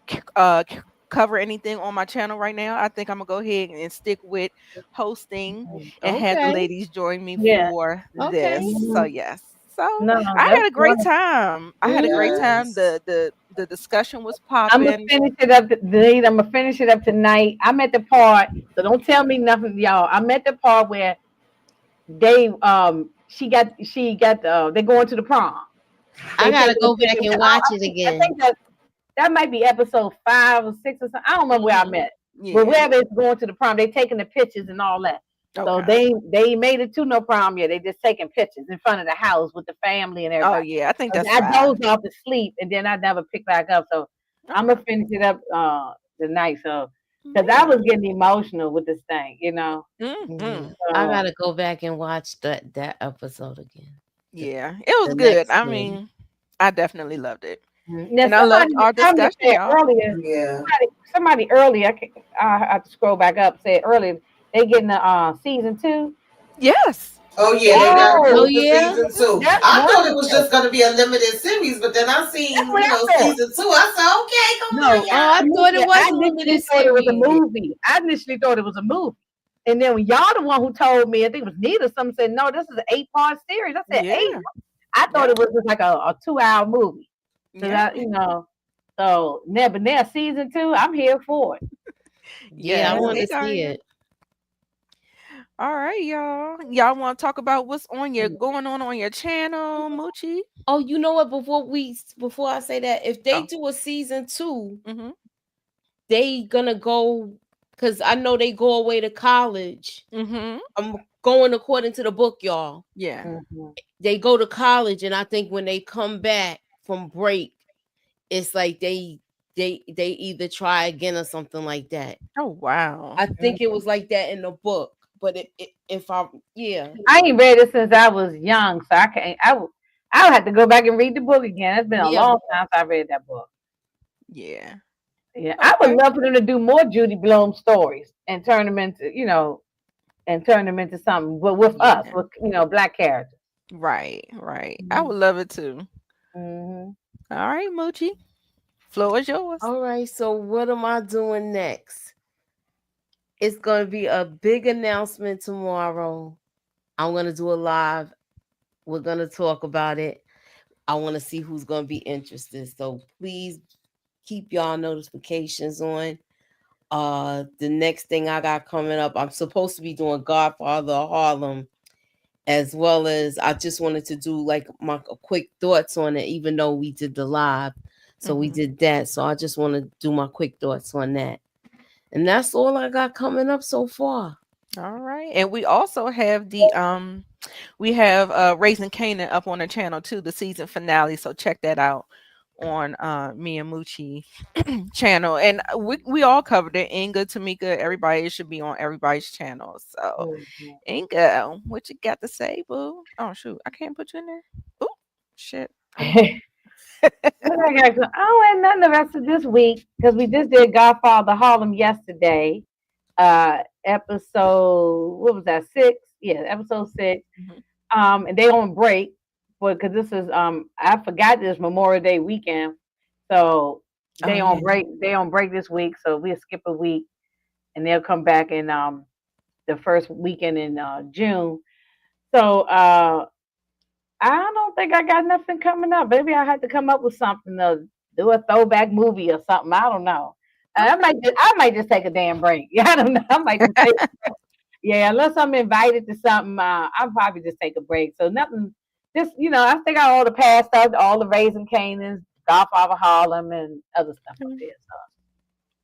c- uh c- cover anything on my channel right now, I think I'm gonna go ahead and stick with hosting and have the Okay. ladies join me yeah. for Okay. this. So hmm yes. So No, I that's had a great wonderful. time. I had a great time. Yes. The discussion was I'm gonna popping. finish it up. I'm gonna finish it up tonight. I'm at the part, so don't tell me nothing, y'all. I'm at the part where they they going to the prom. I They gotta taking the go back picture. and watch it again. I think that might be episode 5 or 6 or something. I don't remember where I'm Hmm. at, but Yeah. wherever it's going to the prom, they taking the pictures and all that. So Okay. they ain't made it to no prom yet. They just taking pictures in front of the house with the family and Oh everybody. yeah, I think that's I fine. dozed off to sleep and then I never picked back up. So I'm Okay. gonna finish it up tonight. So because I Yeah. was getting emotional with this thing, you know. Hmm. I So gotta go back and watch that episode again. The, Yeah, it was the good. next I one. mean, I definitely loved it, now and I loved somebody our commented discussion, said y'all. earlier. Yeah. Somebody earlier, I have to scroll back up. Said earlier they getting the season 2. Yes. Oh yeah, they got Oh Oh, renewed for yeah. season two. that's I thought it was wonderful. just gonna be a limited series, but then I That's seen, what I thought. season two. I said, okay, come on, No, Oh, I y'all. thought it I was a initially limited thought it was a series. movie. I initially thought it was a movie. And then when y'all the one who told me, I think it was Nita, some said, no, this is an 8-part series. I said, eight? Yeah. I thought Yeah. it was just like a 2-hour movie. Cause Yeah. so but now season 2, I'm here for it. Yeah, I Yes. want Yeah. to It got see you. it. All right, y'all. Y'all want to talk about what's on your going on your channel, Moochie? Oh, you know what? Before I say that, if they Oh. do a season 2, Mhm. they gonna go because I know they go away to college. Mhm. I'm going according to the book, y'all. Yeah. Mhm. They go to college, and I think when they come back from break, it's like they either try again or something like that. Oh wow. I think it was like that in the book, but if I yeah I ain't read it since I was young, so I can't. I would have to go back and read the book again. It's been a yeah long time since I read that book. Yeah. Yeah, I would Okay. love for them to do more Judy Blume stories and turn them into, something, but with us, Yeah. with black characters. Right. Right. I Hmm. would love it too. Hmm. All right, Moochie. Floor is yours. all right, so what am I doing next? It's going to be a big announcement tomorrow. I'm going to do a live. We're going to talk about it. I want to see who's going to be interested, so please keep y'all notifications on. The next thing I got coming up, I'm supposed to be doing Godfather of Harlem, as well as I just wanted to do like my quick thoughts on it, even though we did the live. So we Mhm. did that. So I just want to do my quick thoughts on that. And that's all I got coming up so far. All right. And we also have we have Raising Canaan up on the channel too, the season finale. So check that out on me and Moochie channel. And we all covered it. Inga, Tamika, everybody, it should be on everybody's channel. So Inga, what you got to say, boo? Oh shoot, I can't put you in there. Oh shit. I mean I don't have none the rest of this week because we just did Godfather Harlem yesterday. Episode, what was that, 6? Yeah, episode 6. mhm. And they on break, but because this is I forgot this Memorial Day weekend, so Oh they on yeah. break. They on break this week, so we'll skip a week, and they'll come back in the first weekend in June. So I don't think I got nothing coming up. Maybe I had to come up with something to do a throwback movie or something. I don't know. Okay. I might just take a damn break. Yeah, I don't know. I might just take. Yeah, unless I'm invited to something, I'll probably just take a break. So nothing, just I think out all the past stuff, all the Raising Canaans, Godfather Harlem, and other stuff up there.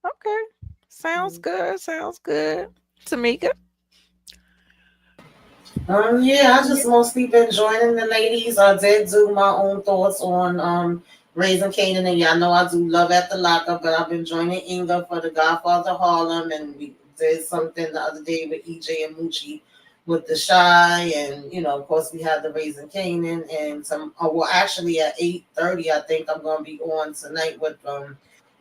Okay. Sounds So good. Sounds good. Tamika. Yeah, I just mostly been joining the ladies. I did do my own thoughts on Raising Canaan, and y'all know I do Love at the Lockup, but I've been joining Inga for the Godfather Harlem, and we did something the other day with EJ and Moochie with the Shy, and of course we had the Raising Canaan, and some. Oh, well, actually at 8:30, I think I'm gonna be on tonight with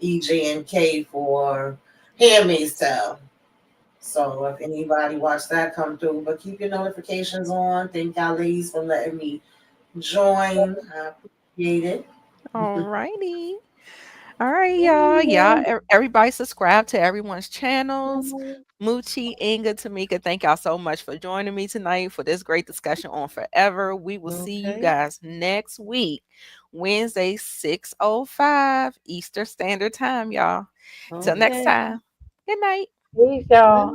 EJ and K for Handmaid's Tale. So if anybody watch that, come through. But keep your notifications on. Thank y'all ladies for letting me join. I appreciate it. All righty. All right, y'all. Everybody subscribe to everyone's channels. Moochie, Inga, Tamika, thank y'all so much for joining me tonight for this great discussion on Forever. We will see you Okay. guys next week, Wednesday, 6:05 Eastern Standard Time, y'all. Till next Okay. time. Good night. Peace, y'all.